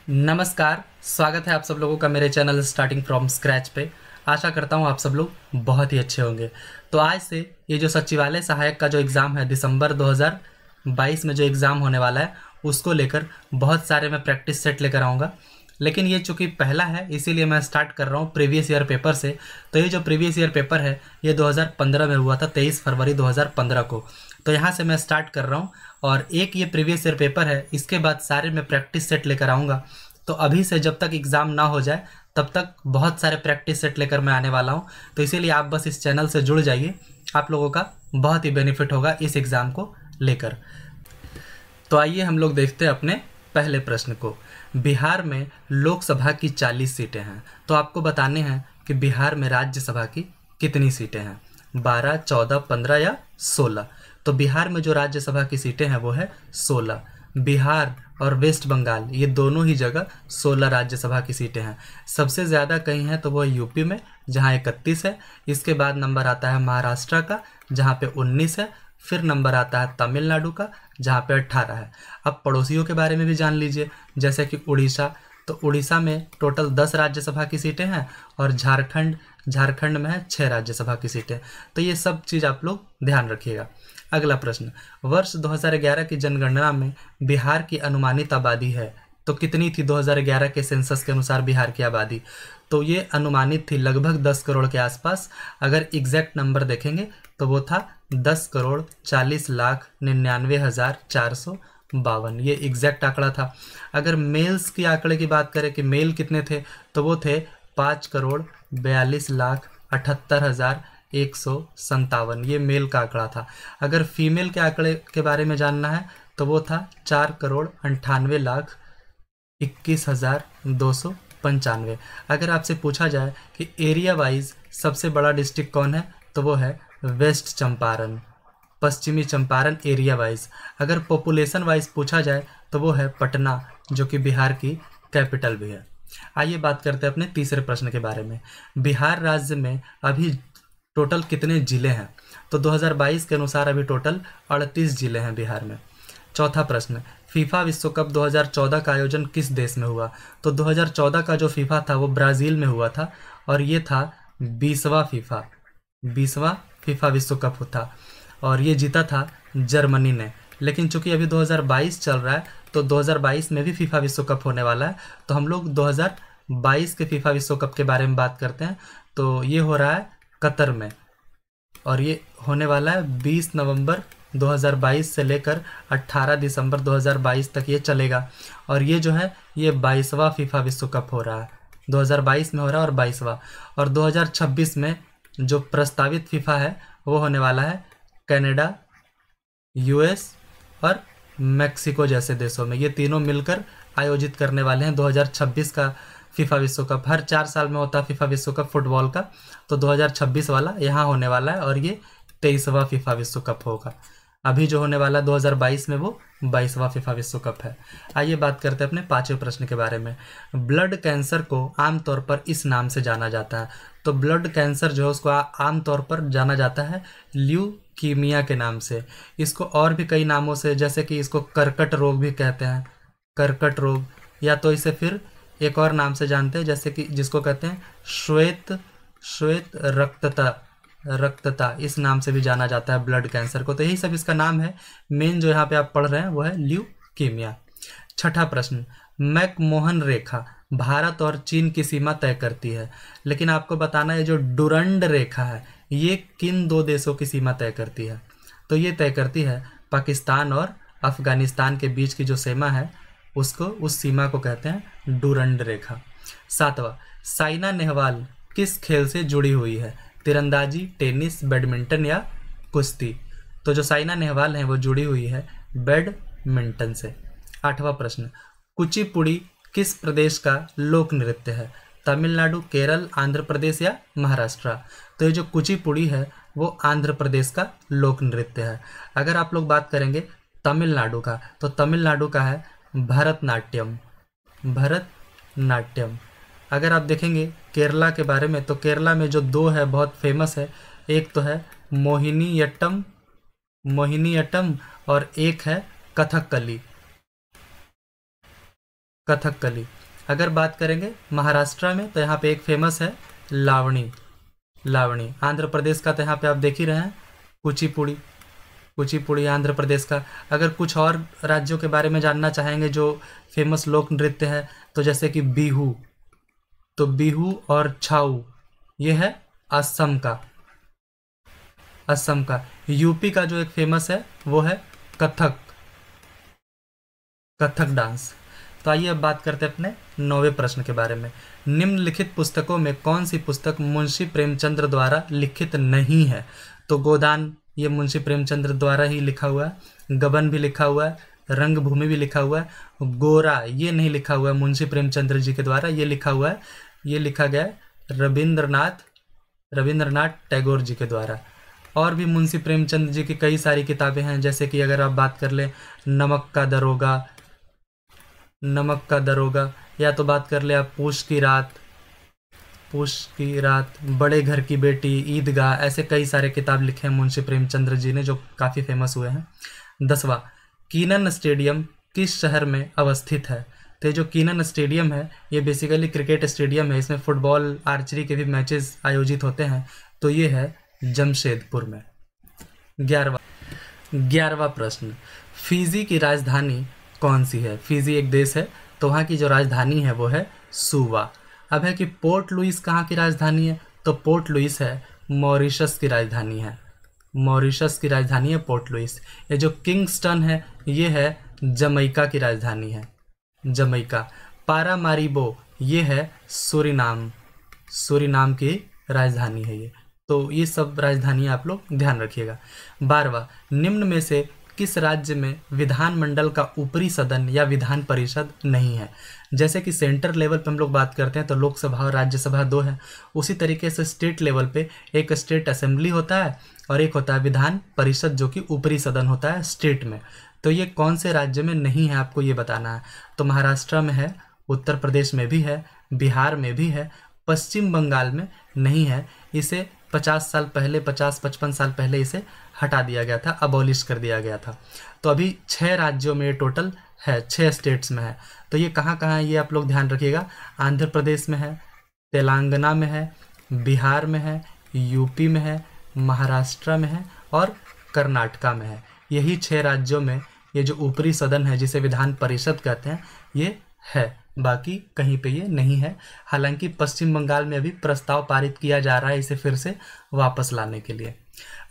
नमस्कार, स्वागत है आप सब लोगों का मेरे चैनल स्टार्टिंग फ्रॉम स्क्रैच पे। आशा करता हूँ आप सब लोग बहुत ही अच्छे होंगे। तो आज से ये जो सचिवालय सहायक का जो एग्ज़ाम है दिसंबर 2022 में जो एग्ज़ाम होने वाला है उसको लेकर बहुत सारे मैं प्रैक्टिस सेट लेकर आऊँगा। लेकिन ये चूँकि पहला है इसीलिए मैं स्टार्ट कर रहा हूँ प्रीवियस ईयर पेपर से। तो ये जो प्रीवियस ईयर पेपर है ये 2015 में हुआ था, 23 फरवरी 2015 को। तो यहाँ से मैं स्टार्ट कर रहा हूँ और एक ये प्रीवियस ईयर पेपर है, इसके बाद सारे मैं प्रैक्टिस सेट लेकर आऊँगा। तो अभी से जब तक एग्ज़ाम ना हो जाए तब तक बहुत सारे प्रैक्टिस सेट लेकर मैं आने वाला हूँ। तो इसीलिए आप बस इस चैनल से जुड़ जाइए, आप लोगों का बहुत ही बेनिफिट होगा इस एग्ज़ाम को लेकर। तो आइए हम लोग देखते हैं अपने पहले प्रश्न को। बिहार में लोकसभा की 40 सीटें हैं, तो आपको बताने हैं कि बिहार में राज्यसभा की कितनी सीटें हैं, 12, 14, 15 या 16। तो बिहार में जो राज्यसभा की सीटें हैं वो है 16। बिहार और वेस्ट बंगाल ये दोनों ही जगह 16 राज्यसभा की सीटें हैं। सबसे ज़्यादा कहीं है तो वो यूपी में जहाँ 31 है। इसके बाद नंबर आता है महाराष्ट्र का जहाँ पे 19 है। फिर नंबर आता है तमिलनाडु का जहाँ पे 18 है। अब पड़ोसियों के बारे में भी जान लीजिए, जैसे कि उड़ीसा। तो उड़ीसा में टोटल 10 राज्यसभा की सीटें हैं और झारखंड में है 6 राज्यसभा की सीटें। तो ये सब चीज़ आप लोग ध्यान रखिएगा। अगला प्रश्न, वर्ष 2011 की जनगणना में बिहार की अनुमानित आबादी है तो कितनी थी 2011 के सेंसस के अनुसार बिहार की आबादी? तो ये अनुमानित थी लगभग 10 करोड़ के आसपास। अगर एग्जैक्ट नंबर देखेंगे तो वो था 10,40,99,452। ये एग्जैक्ट आंकड़ा था। अगर मेल्स की आंकड़े की बात करें कि मेल कितने थे तो वो थे 5,42,78,157। ये मेल का आंकड़ा था। अगर फीमेल के आंकड़े के बारे में जानना है तो वो था 4,98,21,295। अगर आपसे पूछा जाए कि एरिया वाइज सबसे बड़ा डिस्ट्रिक्ट कौन है तो वो है वेस्ट चंपारण, पश्चिमी चंपारण एरिया वाइज। अगर पॉपुलेशन वाइज पूछा जाए तो वो है पटना, जो कि बिहार की कैपिटल भी है। आइए बात करते हैं अपने तीसरे प्रश्न के बारे में। बिहार राज्य में अभी टोटल कितने ज़िले हैं? तो 2022 के अनुसार अभी टोटल 38 ज़िले हैं बिहार में। चौथा प्रश्न, फीफा विश्व कप 2014 का आयोजन किस देश में हुआ? तो 2014 का जो फीफा था वो ब्राज़ील में हुआ था और ये था 20वां फीफा विश्व कप था और ये जीता था जर्मनी ने। लेकिन चूंकि अभी 2022 चल रहा है तो 2022 में भी फीफा विश्व कप होने वाला है। तो हम लोग 2022 के फीफा विश्व कप के बारे में बात करते हैं। तो ये हो रहा है कतर में और ये होने वाला है 20 नवंबर 2022 से लेकर 18 दिसंबर 2022 तक ये चलेगा। और ये जो है ये 22वां फीफा विश्व कप हो रहा है, 2022 में हो रहा है और 22वां। और 2026 में जो प्रस्तावित फीफा है वो होने वाला है कनाडा, यूएस और मेक्सिको जैसे देशों में। ये तीनों मिलकर आयोजित करने वाले हैं 2026 का फीफा विश्व कप। हर 4 साल में होता है फीफा विश्व कप फुटबॉल का, तो 2026 वाला यहाँ होने वाला है और ये 23वां फीफा विश्व कप होगा। अभी जो होने वाला 2022 में वो 22वां फीफा विश्व कप है। आइए बात करते हैं अपने पांचवें प्रश्न के बारे में। ब्लड कैंसर को आमतौर पर इस नाम से जाना जाता है। तो ब्लड कैंसर जो है उसको आमतौर पर जाना जाता है ल्यूकीमिया के नाम से। इसको और भी कई नामों से, जैसे कि इसको कर्कट रोग भी कहते हैं, कर्कट रोग, या तो इसे फिर एक और नाम से जानते हैं जैसे कि जिसको कहते हैं श्वेत रक्तता, इस नाम से भी जाना जाता है ब्लड कैंसर को। तो यही सब इसका नाम है। मेन जो यहाँ पे आप पढ़ रहे हैं वो है ल्यूकीमिया। छठा प्रश्न, मैकमोहन रेखा भारत और चीन की सीमा तय करती है। लेकिन आपको बताना है जो डुरंड रेखा है ये किन दो देशों की सीमा तय करती है? तो ये तय करती है पाकिस्तान और अफगानिस्तान के बीच की जो सीमा है उसको, उस सीमा को कहते हैं डुरंड रेखा। सातवां, साइना नेहवाल किस खेल से जुड़ी हुई है? तीरंदाजी, टेनिस, बैडमिंटन या कुश्ती? तो जो साइना नेहवाल हैं वो जुड़ी हुई है बैडमिंटन से। आठवां प्रश्न, कुचिपुड़ी किस प्रदेश का लोक नृत्य है? तमिलनाडु, केरल, आंध्र प्रदेश या महाराष्ट्र? तो ये जो कुचिपुड़ी है वो आंध्र प्रदेश का लोक नृत्य है। अगर आप लोग बात करेंगे तमिलनाडु का तो तमिलनाडु का है भरतनाट्यम। अगर आप देखेंगे केरला के बारे में तो केरला में जो दो है बहुत फेमस है, एक तो है मोहिनीअट्टम और एक है कथकली। कथकली। अगर बात करेंगे महाराष्ट्र में तो यहाँ पे एक फेमस है लावणी, लावणी। आंध्र प्रदेश का तो यहाँ पे आप देख ही रहे हैं कुचिपुड़ी, कुचिपुड़ी आंध्र प्रदेश का। अगर कुछ और राज्यों के बारे में जानना चाहेंगे जो फेमस लोक नृत्य है, तो जैसे कि बिहू, तो बिहू और छाऊ ये है असम का, असम का। यूपी का जो एक फेमस है वो है कथक, कथक डांस। तो आइए अब बात करते हैं अपने 9वें प्रश्न के बारे में। निम्नलिखित पुस्तकों में कौन सी पुस्तक मुंशी प्रेमचंद्र द्वारा लिखित नहीं है? तो गोदान ये मुंशी प्रेमचंद्र द्वारा ही लिखा हुआ है, गबन भी लिखा हुआ है, रंगभूमि भी लिखा हुआ है, गोरा ये नहीं लिखा हुआ है मुंशी प्रेमचंद्र जी के द्वारा, ये लिखा हुआ है, ये लिखा गया है रविंद्रनाथ टैगोर जी के द्वारा। और भी मुंशी प्रेमचंद जी की कई सारी किताबें हैं, जैसे कि अगर आप बात कर लें नमक का दरोगा, नमक का दरोगा, या तो बात कर ले आप पूछ की रात, पूछ की रात, बड़े घर की बेटी, ईदगाह, ऐसे कई सारे किताब लिखे हैं मुंशी प्रेमचंद्र जी ने जो काफ़ी फेमस हुए हैं। 10वां, कीनन स्टेडियम किस शहर में अवस्थित है? तो ये जो कीनन स्टेडियम है ये बेसिकली क्रिकेट स्टेडियम है, इसमें फुटबॉल आर्चरी के भी मैचेस आयोजित होते हैं, तो ये है जमशेदपुर में। 11वां प्रश्न, फिजी की राजधानी कौन सी है? फिजी एक देश है, तो वहाँ की जो राजधानी है वो है सुवा। अब है कि पोर्ट लुइस कहाँ की राजधानी है? तो पोर्ट लुइस है मॉरिशस की राजधानी है, मॉरिशस की राजधानी है पोर्ट लुइस। ये जो किंगस्टन है ये है जमैका की राजधानी है, जमैका। पारामारिबो ये है सूरीनाम, सूरीनाम की राजधानी है ये। तो ये सब राजधानियाँ आप लोग ध्यान रखिएगा। 12वां, निम्न में से किस राज्य में विधानमंडल का ऊपरी सदन या विधान परिषद नहीं है? जैसे कि सेंटर लेवल पे हम लोग बात करते हैं तो लोकसभा और राज्यसभा 2 है, उसी तरीके से स्टेट लेवल पे एक स्टेट असेंबली होता है और एक होता है विधान परिषद जो कि ऊपरी सदन होता है स्टेट में। तो ये कौन से राज्य में नहीं है आपको ये बताना है। तो महाराष्ट्र में है, उत्तर प्रदेश में भी है, बिहार में भी है, पश्चिम बंगाल में नहीं है। इसे 50 साल पहले, 50-55 साल पहले इसे हटा दिया गया था, अबॉलिश कर दिया गया था। तो अभी 6 राज्यों में टोटल है, 6 स्टेट्स में है। तो ये कहाँ कहाँ है ये आप लोग ध्यान रखिएगा। आंध्र प्रदेश में है, तेलंगाना में है, बिहार में है, यूपी में है, महाराष्ट्र में है और कर्नाटका में है। यही 6 राज्यों में ये जो ऊपरी सदन है जिसे विधान परिषद कहते हैं ये है, बाकी कहीं पे ये नहीं है। हालांकि पश्चिम बंगाल में अभी प्रस्ताव पारित किया जा रहा है इसे फिर से वापस लाने के लिए।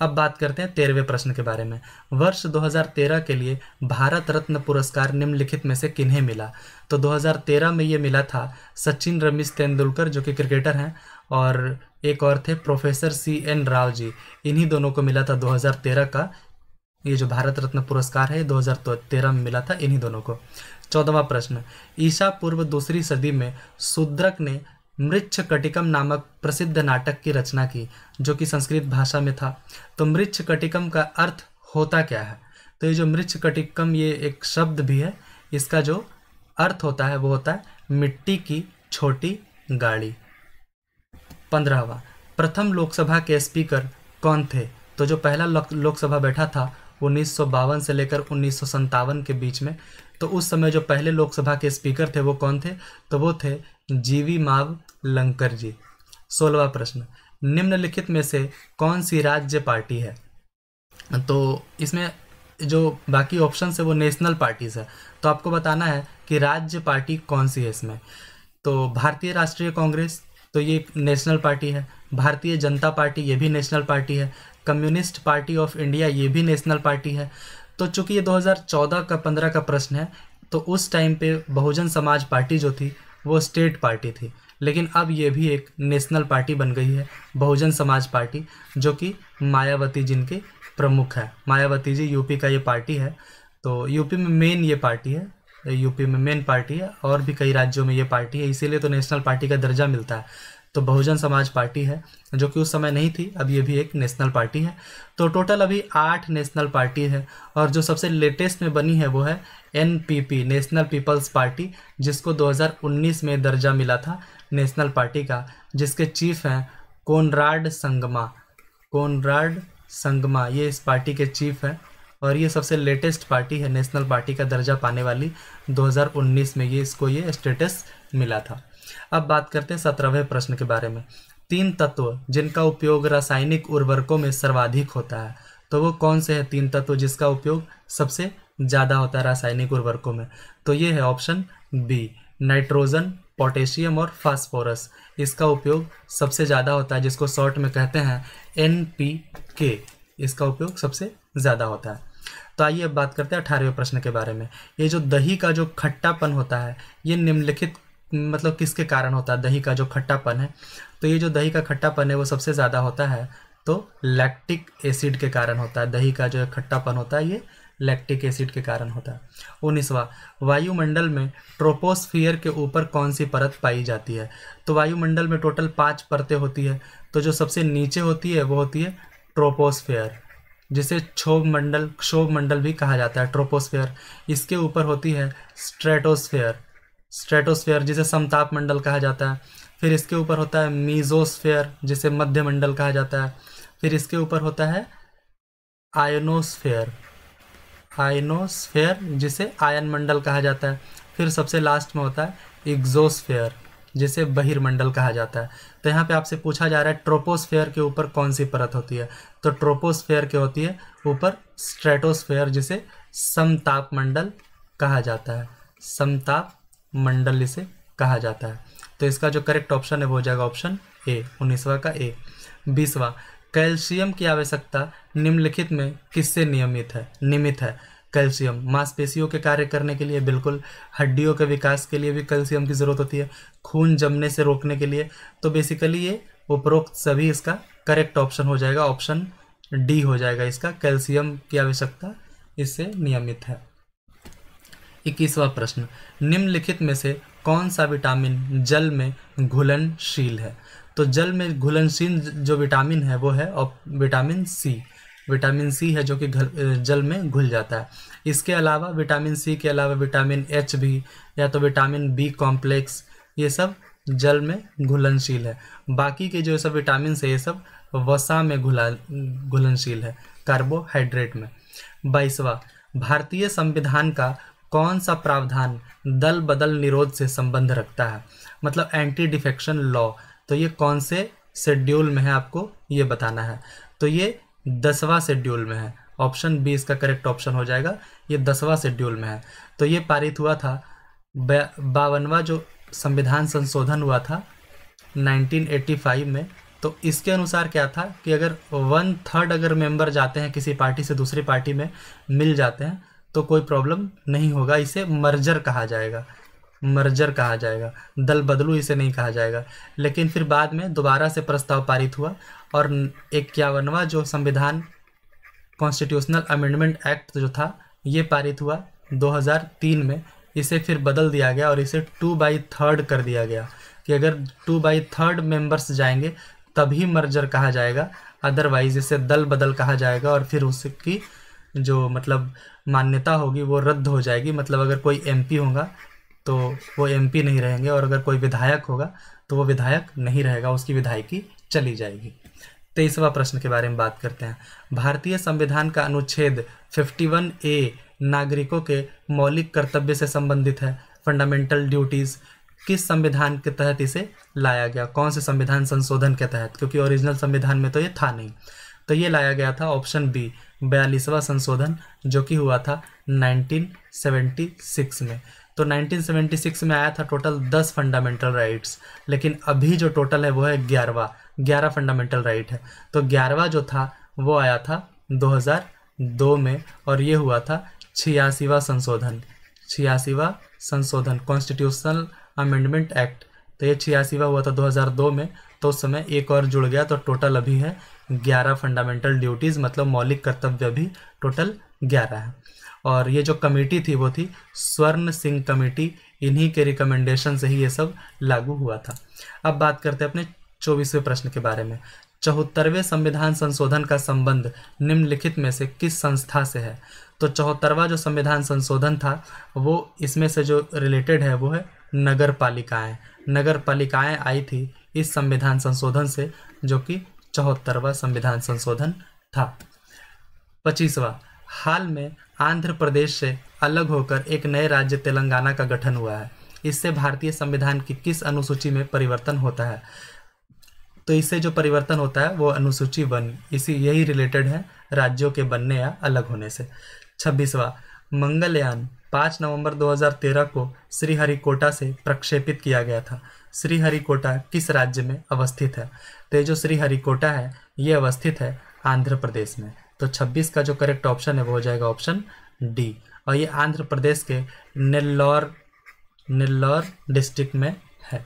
अब बात करते हैं 13वें प्रश्न के बारे में। वर्ष 2013 के लिए भारत रत्न पुरस्कार निम्नलिखित में से किन्हें मिला? तो 2013 में ये मिला था सचिन रमेश तेंदुलकर जो कि क्रिकेटर हैं, और एक और थे प्रोफेसर CN राव जी। इन्हीं दोनों को मिला था 2013 का ये जो भारत रत्न पुरस्कार है, 2013 में मिला था इन्हीं दोनों को। 14वां प्रश्न, ईसा पूर्व 2री सदी में शूद्रक ने मृच्छकटिकम नामक प्रसिद्ध नाटक की रचना की जो कि संस्कृत भाषा में था। तो मृच्छकटिकम का अर्थ होता क्या है? तो ये जो मृच्छकटिकम ये एक शब्द भी है, इसका जो अर्थ होता है वो होता है मिट्टी की छोटी गाड़ी। 15वां, प्रथम लोकसभा के स्पीकर कौन थे? तो जो पहला लोकसभा बैठा था 1952 से लेकर 1957 के बीच में, तो उस समय जो पहले लोकसभा के स्पीकर थे वो कौन थे? तो वो थे जीवी माव लंकर जी। 16वां प्रश्न, निम्नलिखित में से कौन सी राज्य पार्टी है? तो इसमें जो बाकी ऑप्शन है वो नेशनल पार्टीज है, तो आपको बताना है कि राज्य पार्टी कौन सी है इसमें। तो भारतीय राष्ट्रीय कांग्रेस तो ये नेशनल पार्टी है, भारतीय जनता पार्टी ये भी नेशनल पार्टी है, कम्युनिस्ट पार्टी ऑफ इंडिया ये भी नेशनल पार्टी है। तो चूंकि ये 2014 का 15 का प्रश्न है, तो उस टाइम पे बहुजन समाज पार्टी जो थी वो स्टेट पार्टी थी, लेकिन अब ये भी एक नेशनल पार्टी बन गई है, बहुजन समाज पार्टी, जो कि मायावती जिनके प्रमुख है। मायावती जी यूपी का ये पार्टी है, तो यूपी में मेन ये पार्टी है, यूपी में मेन पार्टी है, और भी कई राज्यों में ये पार्टी है, इसीलिए तो नेशनल पार्टी का दर्जा मिलता है। तो बहुजन समाज पार्टी है जो कि उस समय नहीं थी, अब ये भी एक नेशनल पार्टी है। तो टोटल अभी 8 नेशनल पार्टी है, और जो सबसे लेटेस्ट में बनी है वो है NPP, नेशनल पीपल्स पार्टी, जिसको 2019 में दर्जा मिला था नेशनल पार्टी का, जिसके चीफ हैं कोनराड संगमा। कोनराड संगमा ये इस पार्टी के चीफ हैं, और ये सबसे लेटेस्ट पार्टी है, नेशनल पार्टी का दर्जा पाने वाली 2019 में ये स्टेटस मिला था। अब बात करते हैं 17वें प्रश्न के बारे में। 3 तत्व जिनका उपयोग रासायनिक उर्वरकों में सर्वाधिक होता है, तो वो कौन से हैं 3 तत्व जिसका उपयोग सबसे ज़्यादा होता है रासायनिक उर्वरकों में? तो ये है ऑप्शन बी, नाइट्रोजन, पोटेशियम और फास्फोरस। इसका उपयोग सबसे ज़्यादा होता है, जिसको शॉर्ट में कहते हैं NPK। इसका उपयोग सबसे ज़्यादा होता है। तो आइए अब बात करते हैं 18वें प्रश्न के बारे में। ये जो दही का जो खट्टापन होता है, ये निम्नलिखित मतलब किसके कारण होता है? दही का जो खट्टापन है, तो ये जो दही का खट्टापन है वो सबसे ज़्यादा होता है तो लैक्टिक एसिड के कारण होता है। दही का जो खट्टापन होता है ये लैक्टिक एसिड के कारण होता है। 19वां, वायुमंडल में ट्रोपोस्फियर के ऊपर कौन सी परत पाई जाती है? तो वायुमंडल में टोटल 5 परतें होती है, तो जो सबसे नीचे होती है वो होती है ट्रोपोस्फियर, जिसे क्षोभ मंडल भी कहा जाता है, ट्रोपोस्फियर। इसके ऊपर होती है स्ट्रेटोस्फियर जिसे समताप मंडल कहा जाता है। फिर इसके ऊपर होता है मीजोस्फियर जिसे मध्य मंडल कहा जाता है। फिर इसके ऊपर होता है आयनोस्फेयर जिसे आयन मंडल कहा जाता है। फिर सबसे लास्ट में होता है एग्जोस्फेयर जिसे बहिर्मंडल कहा जाता है। तो यहाँ पे आपसे पूछा जा रहा है ट्रोपोस्फेयर के ऊपर कौन सी परत होती है? तो ट्रोपोस्फेयर के होती है ऊपर स्ट्रेटोस्फेयर जिसे समताप मंडल कहा जाता है, समताप मंडल इसे कहा जाता है। तो इसका जो करेक्ट ऑप्शन है वो हो जाएगा ऑप्शन ए, 19वां का ए। 20वां, कैल्शियम की आवश्यकता निम्नलिखित में किससे निमित है? कैल्शियम मांसपेशियों के कार्य करने के लिए, बिल्कुल, हड्डियों के विकास के लिए भी कैल्शियम की जरूरत होती है, खून जमने से रोकने के लिए। तो बेसिकली ये उपरोक्त सभी इसका करेक्ट ऑप्शन हो जाएगा, ऑप्शन डी हो जाएगा इसका, कैल्शियम की आवश्यकता इससे नियमित है। 21वां प्रश्न, निम्नलिखित में से कौन सा विटामिन जल में घुलनशील है? तो जल में घुलनशील जो विटामिन है वो है विटामिन सी है, जो कि जल में घुल जाता है। इसके अलावा विटामिन सी के अलावा विटामिन एच भी, या तो विटामिन बी कॉम्प्लेक्स, ये सब जल में घुलनशील है। बाकी के जो सब विटामिन है ये सब वसा में घुलनशील है, कार्बोहाइड्रेट में। 22वां, भारतीय संविधान का कौन सा प्रावधान दल बदल निरोध से संबंध रखता है? मतलब एंटी डिफेक्शन लॉ। तो ये कौन से शेड्यूल में है आपको ये बताना है। तो ये 10वां शेड्यूल में है, ऑप्शन बी इसका करेक्ट ऑप्शन हो जाएगा, ये 10वां शेड्यूल में है। तो ये पारित हुआ था 52वां जो संविधान संशोधन हुआ था 1985 में। तो इसके अनुसार क्या था कि अगर 1/3 अगर मेंबर जाते हैं किसी पार्टी से दूसरी पार्टी में मिल जाते हैं तो कोई प्रॉब्लम नहीं होगा, इसे मर्जर कहा जाएगा, दल बदलू इसे नहीं कहा जाएगा। लेकिन फिर बाद में दोबारा से प्रस्ताव पारित हुआ और 51वां जो संविधान कॉन्स्टिट्यूशनल अमेंडमेंट एक्ट जो था ये पारित हुआ 2003 में। इसे फिर बदल दिया गया और इसे 2/3 कर दिया गया कि अगर 2/3 मेंबर्स जाएंगे तभी मर्जर कहा जाएगा, अदरवाइज इसे दल बदल कहा जाएगा और फिर उसकी जो मतलब मान्यता होगी वो रद्द हो जाएगी। मतलब अगर कोई एमपी होगा तो वो एमपी नहीं रहेंगे और अगर कोई विधायक होगा तो वो विधायक नहीं रहेगा, उसकी विधायकी चली जाएगी। 23वां प्रश्न के बारे में बात करते हैं। भारतीय संविधान का अनुच्छेद 51A नागरिकों के मौलिक कर्तव्य से संबंधित है, फंडामेंटल ड्यूटीज। किस संविधान के तहत इसे लाया गया? कौन से संविधान संशोधन के तहत? क्योंकि ओरिजिनल संविधान में तो ये था नहीं। तो ये लाया गया था ऑप्शन बी 42वां संशोधन, जो कि हुआ था 1976 में। तो 1976 में आया था टोटल 10 फंडामेंटल राइट्स, लेकिन अभी जो टोटल है वो है 11 फंडामेंटल राइट है। तो 11वां जो था वो आया था 2002 में और ये हुआ था 86वां संशोधन कॉन्स्टिट्यूशनल अमेंडमेंट एक्ट। तो ये 86वां हुआ था 2002 में, तो उस समय एक और जुड़ गया, तो टोटल अभी है 11 फंडामेंटल ड्यूटीज़, मतलब मौलिक कर्तव्य भी टोटल 11 है। और ये जो कमेटी थी वो थी स्वर्ण सिंह कमेटी, इन्हीं के रिकमेंडेशन से ही ये सब लागू हुआ था। अब बात करते हैं अपने 24वें प्रश्न के बारे में। 74वें संविधान संशोधन का संबंध निम्नलिखित में से किस संस्था से है? तो 74वां जो संविधान संशोधन था वो इसमें से जो रिलेटेड है वो है नगर पालिकाएं आई थी इस संविधान संशोधन से, जो कि 74वां संविधान संशोधन था। 25वां, हाल में आंध्र प्रदेश से अलग होकर एक नए राज्य तेलंगाना का गठन हुआ है। इससे भारतीय संविधान की किस अनुसूची में परिवर्तन होता है? तो इससे जो परिवर्तन होता है वो अनुसूची 1, इसी यही रिलेटेड है राज्यों के बनने या अलग होने से। 26वां, मंगलयान 5 नवंबर 2013 को श्रीहरिकोटा से प्रक्षेपित किया गया था। श्रीहरिकोटा किस राज्य में अवस्थित है? तो ये जो श्रीहरिकोटा है ये अवस्थित है आंध्र प्रदेश में। तो 26 का जो करेक्ट ऑप्शन है वो हो जाएगा ऑप्शन डी, और ये आंध्र प्रदेश के नेल्लौर डिस्ट्रिक्ट में है।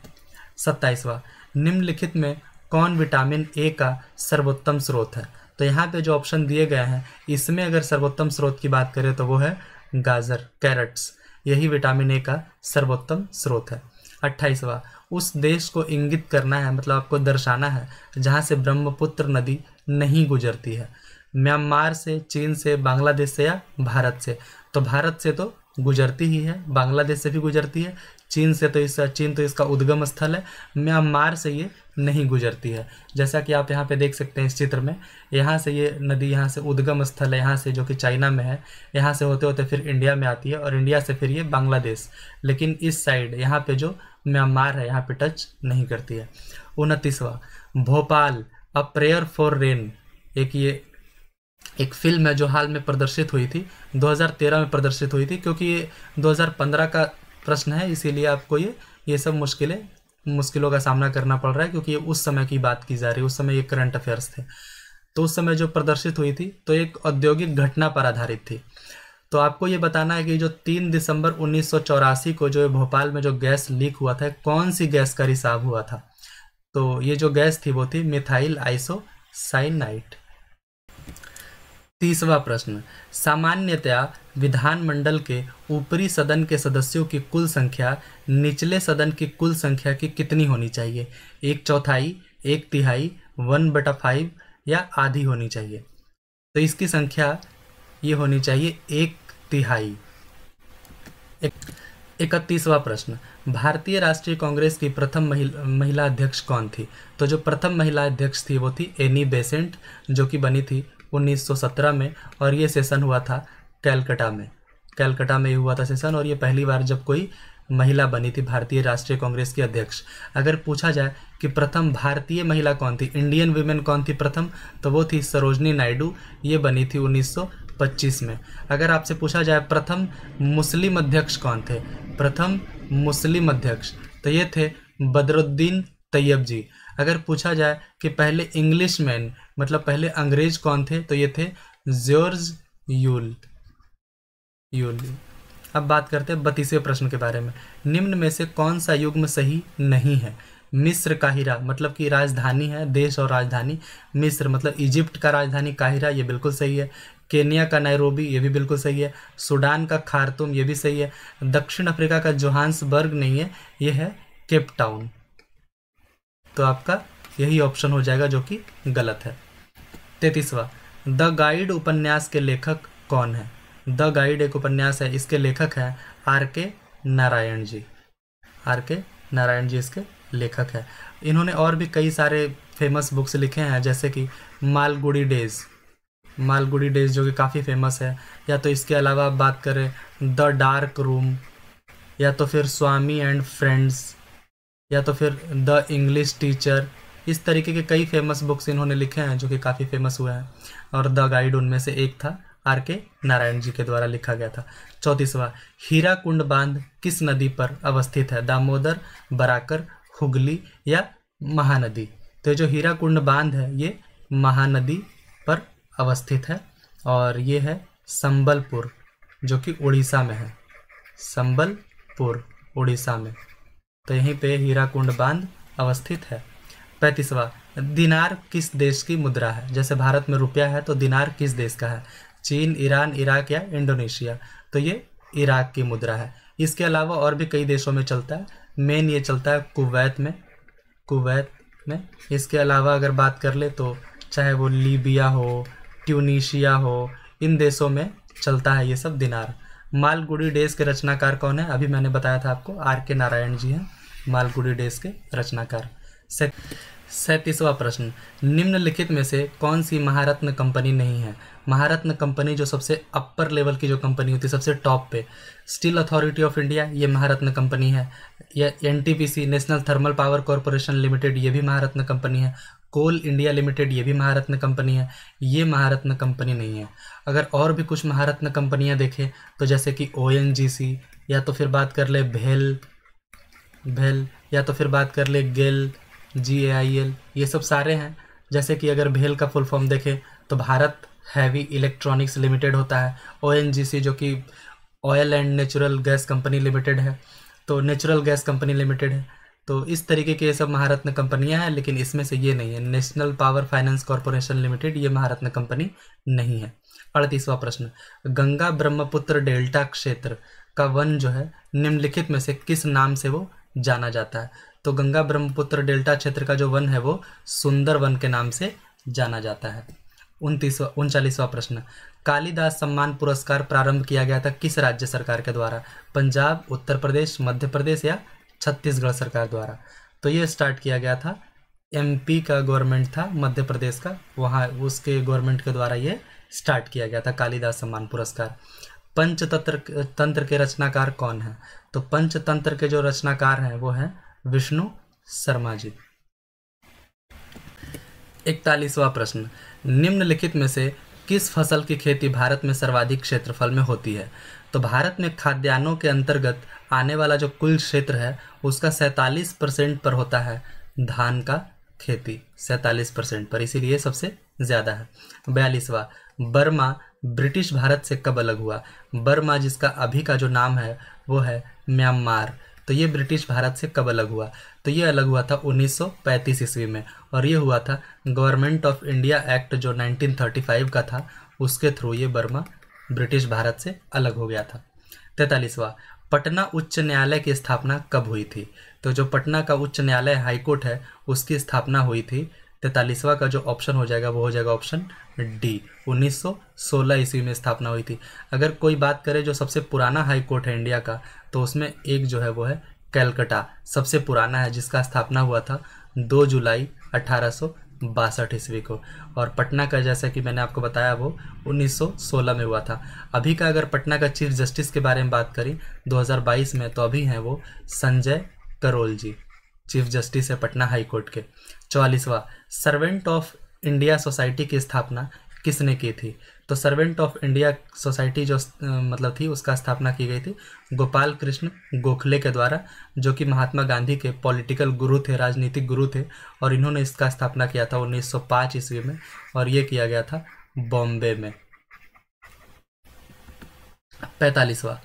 27वां, निम्नलिखित में कौन विटामिन ए का सर्वोत्तम स्रोत है? तो यहाँ पे जो ऑप्शन दिए गए हैं इसमें अगर सर्वोत्तम स्रोत की बात करें तो वो है गाजर, कैरेट्स, यही विटामिन ए का सर्वोत्तम स्रोत है। 28वां, उस देश को इंगित करना है, मतलब आपको दर्शाना है जहाँ से ब्रह्मपुत्र नदी नहीं गुजरती है। म्यांमार से, चीन से, बांग्लादेश से या भारत से? तो भारत से तो गुजरती ही है, बांग्लादेश से भी गुजरती है, चीन तो इसका उद्गम स्थल है, म्यांमार से ये नहीं गुजरती है। जैसा कि आप यहाँ पे देख सकते हैं इस चित्र में, यहाँ से ये नदी, यहाँ से उद्गम स्थल है, यहाँ से जो कि चाइना में है, यहाँ से होते होते फिर इंडिया में आती है और इंडिया से फिर ये बांग्लादेश, लेकिन इस साइड यहाँ पे जो म्यांमार है यहाँ पे टच नहीं करती है। 29वां, Bhopal a prayer for rain, एक फिल्म है जो हाल में प्रदर्शित हुई थी, 2013 में प्रदर्शित हुई थी, क्योंकि ये 2015 का प्रश्न है इसीलिए आपको ये सब मुश्किलों का सामना करना पड़ रहा है, क्योंकि ये उस समय की बात की जा रही है, उस समय ये करंट अफेयर्स थे। तो उस समय जो प्रदर्शित हुई थी तो एक औद्योगिक घटना पर आधारित थी। तो आपको ये बताना है कि जो 3 दिसंबर 1984 को जो भोपाल में जो गैस लीक हुआ था, कौन सी गैस का रिसाव हुआ था? तो ये जो गैस थी वो थी मिथाइल आइसोसाइनाइड। 30वां प्रश्न, सामान्यतया विधानमंडल के ऊपरी सदन के सदस्यों की कुल संख्या निचले सदन की कुल संख्या की कितनी होनी चाहिए? 1/4, 1/3, 1/5 या आधी होनी चाहिए? तो इसकी संख्या ये होनी चाहिए 1/3। 31वां प्रश्न, भारतीय राष्ट्रीय कांग्रेस की प्रथम महिला अध्यक्ष कौन थी? तो जो प्रथम महिला अध्यक्ष थी वो थी एनी बेसेंट, जो कि बनी थी 1917 में, और ये सेशन हुआ था कलकत्ता में ये हुआ था सेशन, और ये पहली बार जब कोई महिला बनी थी भारतीय राष्ट्रीय कांग्रेस की अध्यक्ष। अगर पूछा जाए कि प्रथम भारतीय महिला कौन थी, इंडियन वुमेन कौन थी प्रथम, तो वो थी सरोजनी नायडू, ये बनी थी 1925 में। अगर आपसे पूछा जाए प्रथम मुस्लिम अध्यक्ष कौन थे, प्रथम मुस्लिम अध्यक्ष, तो ये थे बदरुद्दीन तैयब जी। अगर पूछा जाए कि पहले इंग्लिश मैन, मतलब पहले अंग्रेज कौन थे, तो ये थे जॉर्ज यूल। अब बात करते हैं 32वें प्रश्न के बारे में। निम्न में से कौन सा युग्म सही नहीं है? मिस्र काहिरा, मतलब कि राजधानी है, देश और राजधानी मिस्र, मतलब इजिप्ट का राजधानी काहिरा, ये बिल्कुल सही है। केनिया का नैरोबी, ये भी बिल्कुल सही है। सूडान का खार्तूम, ये भी सही है। दक्षिण अफ्रीका का जोहान्सबर्ग नहीं है, ये है केप टाउन। तो आपका यही ऑप्शन हो जाएगा जो कि गलत है। 33वां, द गाइड उपन्यास के लेखक कौन है? द गाइड एक उपन्यास है, इसके लेखक हैं R.K. नारायण जी। R.K. नारायण जी इसके लेखक हैं। इन्होंने और भी कई सारे फेमस बुक्स लिखे हैं, जैसे कि मालगुडी डेज जो कि काफ़ी फेमस है, या तो इसके अलावा आप बात करें द डार्क रूम, या तो फिर स्वामी एंड फ्रेंड्स, या तो फिर द इंग्लिश टीचर। इस तरीके के कई फेमस बुक्स इन्होंने लिखे हैं जो कि काफ़ी फेमस हुए हैं, और द गाइड उनमें से एक था, R.K. नारायण जी के द्वारा लिखा गया था। 34वां, हीराकुंड बांध किस नदी पर अवस्थित है? दामोदर, बराकर, हुगली या महानदी? तो जो हीराकुंड बांध है ये महानदी पर अवस्थित है, और ये है संबलपुर, जो कि उड़ीसा में है। संबलपुर उड़ीसा में, तो यहीं पे हीराकुंड बांध अवस्थित है। 35वां, दिनार किस देश की मुद्रा है? जैसे भारत में रुपया है, तो दिनार किस देश का है? चीन, ईरान, इराक या इंडोनेशिया? तो ये इराक की मुद्रा है। इसके अलावा और भी कई देशों में चलता है, मेन ये चलता है कुवैत में। इसके अलावा अगर बात कर ले तो चाहे वो लीबिया हो, ट्यूनीशिया हो, इन देशों में चलता है ये सब दिनार। मालगुडी डेज के रचनाकार कौन है? अभी मैंने बताया था आपको, R.K. नारायण जी हैं मालगुडी डेज के रचनाकार। 37वां प्रश्न, निम्नलिखित में से कौन सी महारत्न कंपनी नहीं है? महारत्न कंपनी जो सबसे अपर लेवल की जो कंपनी होती है, सबसे टॉप पे, स्टील अथॉरिटी ऑफ इंडिया ये महारत्न कंपनी है, या NTPC national thermal power corporation limited ये भी महारत्न कंपनी है, कोल इंडिया लिमिटेड ये भी महारत्न कंपनी है, ये महारत्न कंपनी नहीं है। अगर और भी कुछ महारत्न कंपनियां देखें तो जैसे कि ओएनजीसी, या तो फिर बात कर ले भेल, या तो फिर बात कर ले गेल, GAIL, ये सब सारे हैं। जैसे कि अगर भेल का फुल फॉर्म देखें तो भारत हैवी इलेक्ट्रॉनिक्स लिमिटेड होता है, ONGC जो कि oil and natural gas company limited है, तो नेचुरल गैस कंपनी लिमिटेड है। तो इस तरीके के ये सब महारत्न कंपनियां हैं, लेकिन इसमें से ये नहीं है। National power finance corporation limited ये महारत्न कंपनी नहीं है। 38वां प्रश्न, गंगा ब्रह्मपुत्र डेल्टा क्षेत्र का वन जो है निम्नलिखित में से किस नाम से वो जाना जाता है? तो गंगा ब्रह्मपुत्र डेल्टा क्षेत्र का जो वन है वो सुंदर वन के नाम से जाना जाता है। 39वां प्रश्न, कालिदास सम्मान पुरस्कार प्रारंभ किया गया था किस राज्य सरकार के द्वारा? पंजाब, उत्तर प्रदेश, मध्य प्रदेश या छत्तीसगढ़ सरकार द्वारा? तो ये स्टार्ट किया गया था, MP का गवर्नमेंट था, मध्य प्रदेश का, वहाँ उसके गवर्नमेंट के द्वारा ये स्टार्ट किया गया था कालिदास सम्मान पुरस्कार। पंचतंत्र तंत्र के रचनाकार कौन है? तो पंचतंत्र के जो रचनाकार हैं वो हैं विष्णु शर्मा जी। 41वां प्रश्न, निम्नलिखित में से किस फसल की खेती भारत में सर्वाधिक क्षेत्रफल में होती है? तो भारत में खाद्यान्नों के अंतर्गत आने वाला जो कुल क्षेत्र है उसका 47% पर होता है धान का खेती, 47% पर, इसीलिए सबसे ज़्यादा है। 42वां, बर्मा ब्रिटिश भारत से कब अलग हुआ? बर्मा जिसका अभी का जो नाम है वो है म्यांमार, तो ये ब्रिटिश भारत से कब अलग हुआ? तो ये अलग हुआ था 1935 ईस्वी में, और ये हुआ था गवर्नमेंट ऑफ इंडिया एक्ट जो 1935 का था, उसके थ्रू ये बर्मा ब्रिटिश भारत से अलग हो गया था। 43वां, पटना उच्च न्यायालय की स्थापना कब हुई थी? तो जो पटना का उच्च न्यायालय हाईकोर्ट है उसकी स्थापना हुई थी, 43वां का जो ऑप्शन हो जाएगा वो हो जाएगा ऑप्शन डी, 1916 ईस्वी में स्थापना हुई थी। अगर कोई बात करे जो सबसे पुराना हाई कोर्ट है इंडिया का, तो उसमें एक जो है वो है कैलकटा, सबसे पुराना है, जिसका स्थापना हुआ था 2 जुलाई 1862 ईस्वी को, और पटना का जैसा कि मैंने आपको बताया वो 1916 में हुआ था। अभी का अगर पटना का चीफ जस्टिस के बारे में बात करें 2022 में, तो अभी हैं वो संजय करोल जी, चीफ जस्टिस है पटना हाई कोर्ट के। 44वां, सर्वेंट ऑफ इंडिया सोसाइटी की स्थापना किसने की थी? तो सर्वेंट ऑफ इंडिया सोसाइटी जो मतलब थी उसका स्थापना की गई थी गोपाल कृष्ण गोखले के द्वारा, जो कि महात्मा गांधी के पॉलिटिकल गुरु थे, राजनीतिक गुरु थे, और इन्होंने इसका स्थापना किया था 1905 ईस्वी में, और ये किया गया था बॉम्बे में। 45वां,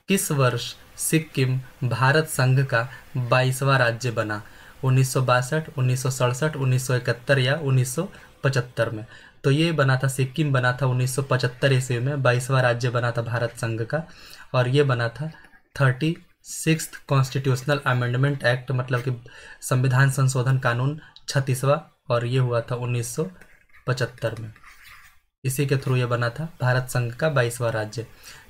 किस वर्ष सिक्किम भारत संघ का 22वां राज्य बना? 1962, 1967, 1971 या 1975 में? तो ये बना था, सिक्किम बना था 1975 ईस्वी में, 22वां राज्य बना था भारत संघ का, और ये बना था 36th कॉन्स्टिट्यूशनल अमेंडमेंट एक्ट, मतलब कि संविधान संशोधन कानून 36वां, और ये हुआ था 1975 में। इसी के थ्रू ये बना था भारत संघ का 22वां राज्य।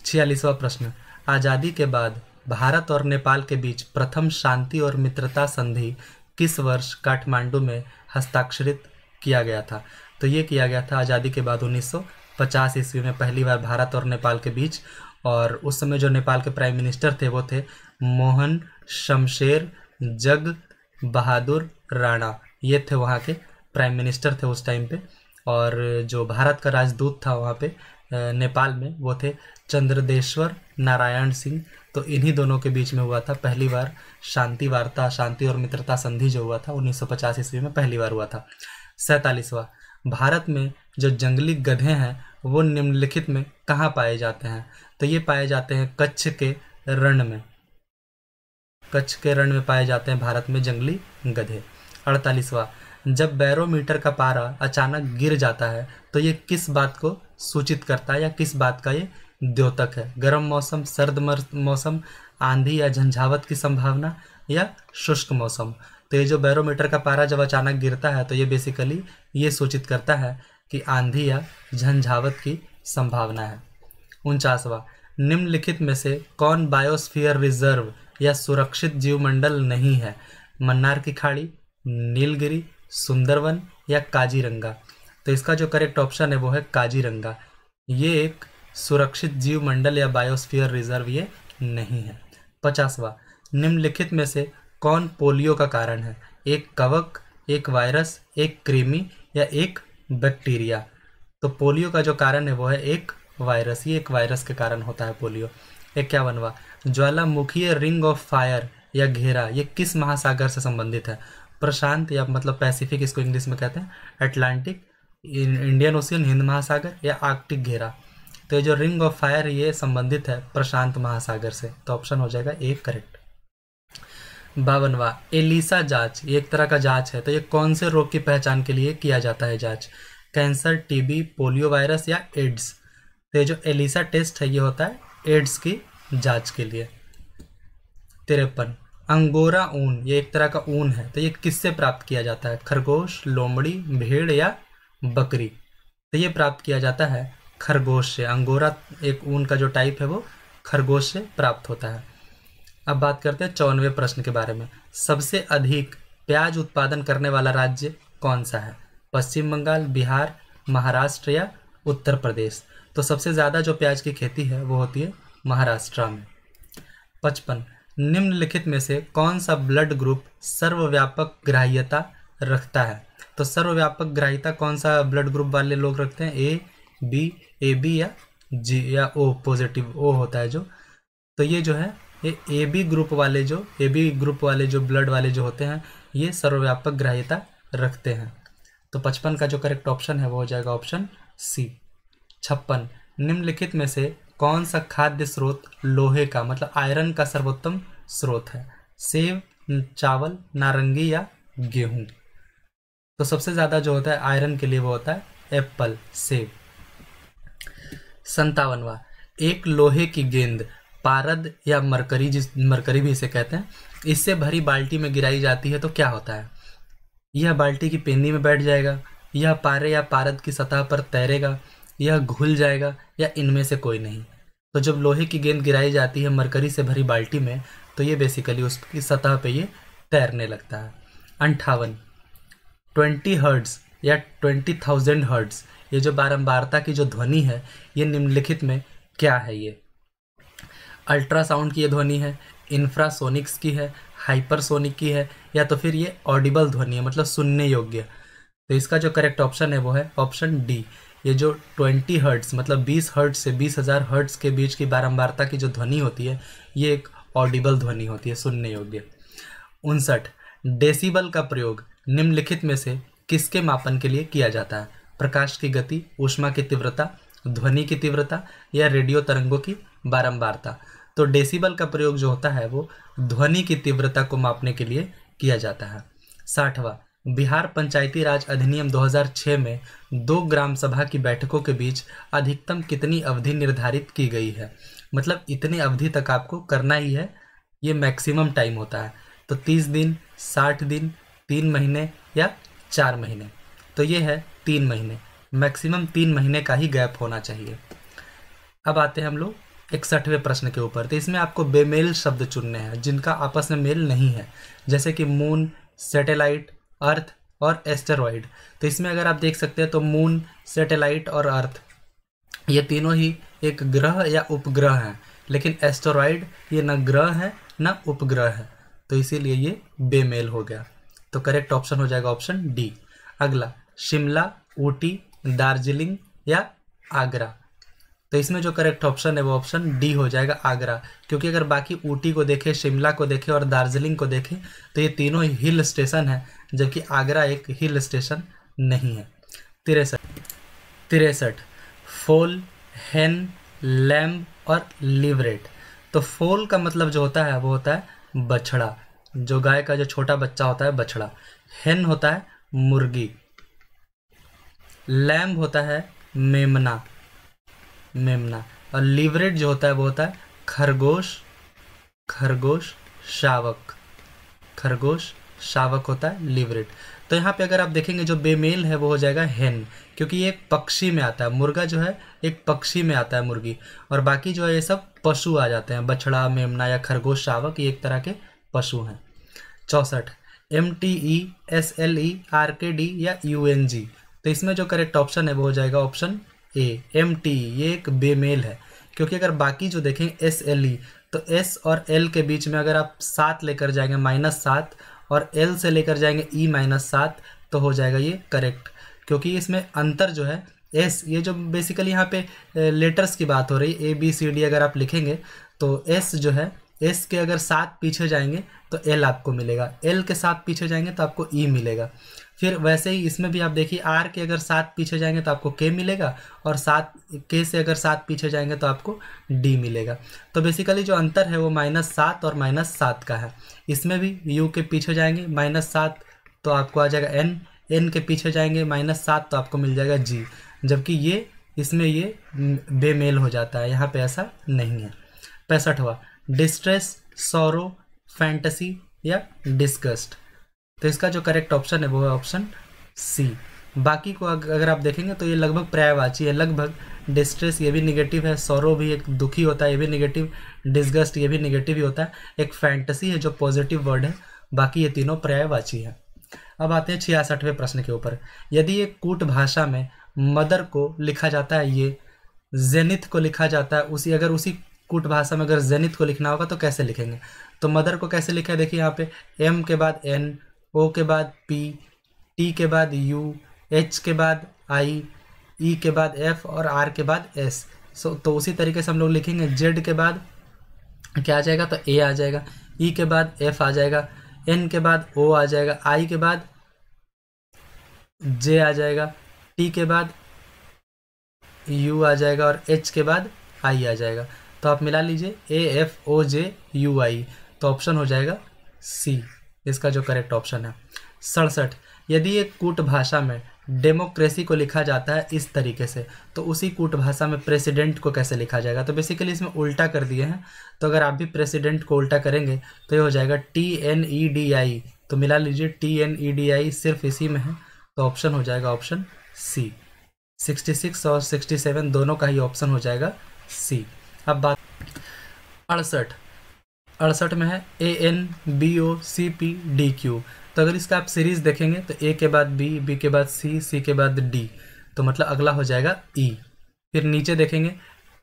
46वां प्रश्न, आज़ादी के बाद भारत और नेपाल के बीच प्रथम शांति और मित्रता संधि किस वर्ष काठमांडू में हस्ताक्षरित किया गया था? तो ये किया गया था आज़ादी के बाद 1950 ईस्वी में पहली बार भारत और नेपाल के बीच, और उस समय जो नेपाल के प्राइम मिनिस्टर थे वो थे मोहन शमशेर जग बहादुर राणा, ये थे वहाँ के प्राइम मिनिस्टर थे उस टाइम पे, और जो भारत का राजदूत था वहाँ पे नेपाल में वो थे चंद्रदेश्वर नारायण सिंह। तो इन्हीं दोनों के बीच में हुआ था पहली बार शांति वार्ता, शांति और मित्रता संधि जो हुआ था 1950 ईस्वी में पहली बार हुआ था। 47वां, भारत में जो जंगली गधे हैं वो निम्नलिखित में कहाँ पाए जाते हैं? तो ये पाए जाते हैं कच्छ के रण में, कच्छ के रण में पाए जाते हैं भारत में जंगली गधे। 48वां, जब बैरोमीटर का पारा अचानक गिर जाता है तो ये किस बात को सूचित करता है या किस बात का ये द्योतक है? गर्म मौसम, सर्द मौसम, आंधी या झंझावत की संभावना या शुष्क मौसम? तो ये जो बैरोमीटर का पारा जब अचानक गिरता है तो ये बेसिकली ये सूचित करता है कि आंधी या झंझावत की संभावना है। 49वां, निम्नलिखित में से कौन बायोस्फीयर रिजर्व या सुरक्षित जीवमंडल नहीं है? मन्नार की खाड़ी, नीलगिरी, सुंदरवन या काजीरंगा। तो इसका जो करेक्ट ऑप्शन है वो है काजीरंगा। ये एक सुरक्षित जीव मंडल या बायोस्फीयर रिजर्व ये नहीं है। 50वां, निम्नलिखित में से कौन पोलियो का कारण है? एक कवक, एक वायरस, एक कृमि या एक बैक्टीरिया। तो पोलियो का जो कारण है वो है एक वायरस, ये एक वायरस के कारण होता है पोलियो। 51वां, ज्वालामुखीय रिंग ऑफ फायर या घेरा ये किस महासागर से संबंधित है? प्रशांत या मतलब पैसिफिक इसको इंग्लिश में कहते हैं, अटलांटिक, इंडियन ओशियन हिंद महासागर या आर्कटिक घेरा। तो ये जो रिंग ऑफ फायर ये संबंधित है प्रशांत महासागर से, तो ऑप्शन हो जाएगा ए करेक्ट। 52वां, एलिसा जांच ये एक तरह का जांच है, तो ये कौन से रोग की पहचान के लिए किया जाता है जांच? कैंसर, टीबी, पोलियो वायरस या एड्स। तो ये जो एलिसा टेस्ट है ये होता है एड्स की जांच के लिए। 53, अंगोरा ऊन ये एक तरह का ऊन है, तो ये किससे प्राप्त किया जाता है? खरगोश, लोमड़ी, भेड़ या बकरी। तो ये प्राप्त किया जाता है खरगोश से। अंगोरा एक ऊन का जो टाइप है वो खरगोश से प्राप्त होता है। अब बात करते हैं 54वें प्रश्न के बारे में। सबसे अधिक प्याज उत्पादन करने वाला राज्य कौन सा है? पश्चिम बंगाल, बिहार, महाराष्ट्र या उत्तर प्रदेश। तो सबसे ज़्यादा जो प्याज की खेती है वो होती है महाराष्ट्र में। 55, निम्नलिखित में से कौन सा ब्लड ग्रुप सर्वव्यापक ग्राह्यता रखता है? तो सर्वव्यापक ग्राह्यता कौन सा ब्लड ग्रुप वाले लोग रखते हैं? ए बी या जी या ओ पॉजिटिव, ओ होता है जो। तो ये जो है ये ए बी ग्रुप वाले जो ब्लड वाले जो होते हैं ये सर्वव्यापक ग्राह्यता रखते हैं। तो 55 का जो करेक्ट ऑप्शन है वो हो जाएगा ऑप्शन सी। 56, निम्नलिखित में से कौन सा खाद्य स्रोत लोहे का मतलब आयरन का सर्वोत्तम स्रोत है? सेब, चावल, नारंगी या गेहूं। तो सबसे ज़्यादा जो होता है आयरन के लिए वो होता है एप्पल, सेब। 57वां, एक लोहे की गेंद पारद या मरकरी भी इसे कहते हैं, इससे भरी बाल्टी में गिराई जाती है तो क्या होता है? यह बाल्टी की पेंदी में बैठ जाएगा, यह पारे या पारद की सतह पर तैरेगा, यह घुल जाएगा या इनमें से कोई नहीं। तो जब लोहे की गेंद गिराई जाती है मरकरी से भरी बाल्टी में तो ये बेसिकली उसकी सतह पे ये तैरने लगता है। 58, 20 हर्ट्ज या 20,000 हर्ट्ज ये जो बारंबारता की जो ध्वनि है ये निम्नलिखित में क्या है? ये अल्ट्रासाउंड की ये ध्वनि है, इंफ्रासोनिक्स की है, हाइपरसोनिक की है या तो फिर ये ऑडिबल ध्वनि है मतलब सुनने योग्य। तो इसका जो करेक्ट ऑप्शन है वो है ऑप्शन डी। ये जो 20 हर्ट्ज मतलब 20 हर्ट्ज से 20,000 हर्ट्ज के बीच की बारंबारता की जो ध्वनि होती है ये एक ऑडिबल ध्वनि होती है, सुनने योग्य। 59, डेसिबल का प्रयोग निम्नलिखित में से किसके मापन के लिए किया जाता है? प्रकाश की गति, ऊष्मा की तीव्रता, ध्वनि की तीव्रता या रेडियो तरंगों की बारंबारता। तो डेसिबल का प्रयोग जो होता है वो ध्वनि की तीव्रता को मापने के लिए किया जाता है। 60वां, बिहार पंचायती राज अधिनियम 2006 में 2 ग्राम सभा की बैठकों के बीच अधिकतम कितनी अवधि निर्धारित की गई है? मतलब इतनी अवधि तक आपको करना ही है, ये मैक्सिमम टाइम होता है। तो 30 दिन, 60 दिन, 3 महीने या 4 महीने। तो ये है 3 महीने, मैक्सिमम 3 महीने का ही गैप होना चाहिए। अब आते हैं हम लोग 61वें प्रश्न के ऊपर। तो इसमें आपको बेमेल शब्द चुनने हैं जिनका आपस में मेल नहीं है, जैसे कि मून, सैटेलाइट, अर्थ और एस्टेरॉइड। तो इसमें अगर आप देख सकते हैं तो मून, सैटेलाइट और अर्थ ये तीनों ही एक ग्रह या उपग्रह हैं, लेकिन एस्टेरॉइड ये न ग्रह है न उपग्रह है, तो इसीलिए ये बेमेल हो गया। तो करेक्ट ऑप्शन हो जाएगा ऑप्शन डी। अगला, शिमला, ऊटी, दार्जिलिंग या आगरा। तो इसमें जो करेक्ट ऑप्शन है वो ऑप्शन डी हो जाएगा, आगरा। क्योंकि अगर बाकी ऊटी को देखें, शिमला को देखें और दार्जिलिंग को देखें तो ये तीनों ही हिल स्टेशन है, जबकि आगरा एक हिल स्टेशन नहीं है। 63, फोल, हेन, लैम्ब और लिवरेट। तो फोल का मतलब जो होता है वो होता है बछड़ा, जो गाय का जो छोटा बच्चा होता है बछड़ा। हेन होता है मुर्गी, लैम्ब होता है मेमना और लिवरेट जो होता है वो होता है खरगोश शावक होता है लिवरेट। तो यहाँ पे अगर आप देखेंगे जो बेमेल है वो हो जाएगा हेन, क्योंकि ये एक पक्षी में आता है। मुर्गा जो है एक पक्षी में आता है मुर्गी, और बाकी जो है ये सब पशु आ जाते हैं, बछड़ा, मेमना या खरगोश शावक ये एक तरह के पशु हैं। 64, MTESLE RKD या UNG। तो इसमें जो करेक्ट ऑप्शन है वो हो जाएगा ऑप्शन ए MTE। ये एक बेमेल है, क्योंकि अगर बाकी जो देखें SLE, तो S और L के बीच में अगर आप 7 लेकर जाएंगे -7, और L से लेकर जाएंगे E-7, तो हो जाएगा ये करेक्ट। क्योंकि इसमें अंतर जो है S, ये जो बेसिकली यहाँ पे लेटर्स की बात हो रही है, ABCD अगर आप लिखेंगे तो S जो है, S के अगर 7 पीछे जाएंगे तो L आपको मिलेगा, L के 7 पीछे जाएंगे तो आपको E मिलेगा। फिर वैसे ही इसमें भी आप देखिए R के अगर 7 पीछे जाएंगे तो आपको K मिलेगा, और 7 K से अगर 7 पीछे जाएंगे तो आपको D मिलेगा। तो बेसिकली जो अंतर है वो -7 और -7 का है। इसमें भी U के पीछे जाएंगे -7 तो आपको आ जाएगा N, N के पीछे जाएंगे -7 तो आपको मिल जाएगा G, जबकि ये इसमें ये बेमेल हो जाता है, यहाँ पे ऐसा नहीं है। 65वां, डिस्ट्रेस, सॉरो, फैंटेसी या डिस्गस्ट। तो इसका जो करेक्ट ऑप्शन है वो है ऑप्शन सी। बाकी को अगर आप देखेंगे तो ये लगभग पर्यायवाची है। लगभग डिस्ट्रेस ये भी निगेटिव है, सॉरो भी एक दुखी होता है, ये भी निगेटिव, डिस्गस्ट ये भी निगेटिव ही होता है, एक फैंटेसी है जो पॉजिटिव वर्ड है, बाकी ये तीनों पर्यायवाची है। अब आते हैं 66वें प्रश्न के ऊपर। यदि एक कूट भाषा में मदर को लिखा जाता है, ये जेनिथ को लिखा जाता है, उसी कूट भाषा में अगर जेनिथ को लिखना होगा तो कैसे लिखेंगे? तो मदर को कैसे लिखा है, देखिए यहाँ पे M के बाद N, O के बाद P, T के बाद U, H के बाद I, E के बाद F और R के बाद S। तो उसी तरीके से हम लोग लिखेंगे। Z के बाद क्या आ जाएगा, तो A आ जाएगा, E के बाद F आ जाएगा, N के बाद O आ जाएगा, I के बाद J आ जाएगा, T के बाद U आ जाएगा और H के बाद I आ जाएगा। तो आप मिला लीजिए AFOJUI, तो ऑप्शन हो जाएगा C, इसका जो करेक्ट ऑप्शन है। 67, यदि एक कूट भाषा में डेमोक्रेसी को लिखा जाता है इस तरीके से, तो उसी कूट भाषा में प्रेसिडेंट को कैसे लिखा जाएगा? तो बेसिकली इसमें उल्टा कर दिए हैं, तो अगर आप भी प्रेसिडेंट को उल्टा करेंगे तो ये हो जाएगा TNEDI। तो मिला लीजिए TNEDI सिर्फ इसी में है, तो ऑप्शन हो जाएगा ऑप्शन C। 66 और 67 दोनों का ही ऑप्शन हो जाएगा C। अब बात 68 में है ANBOCPDQ। तो अगर इसका आप सीरीज देखेंगे तो A के बाद B, B के बाद C, C के बाद D, तो मतलब अगला हो जाएगा E। फिर नीचे देखेंगे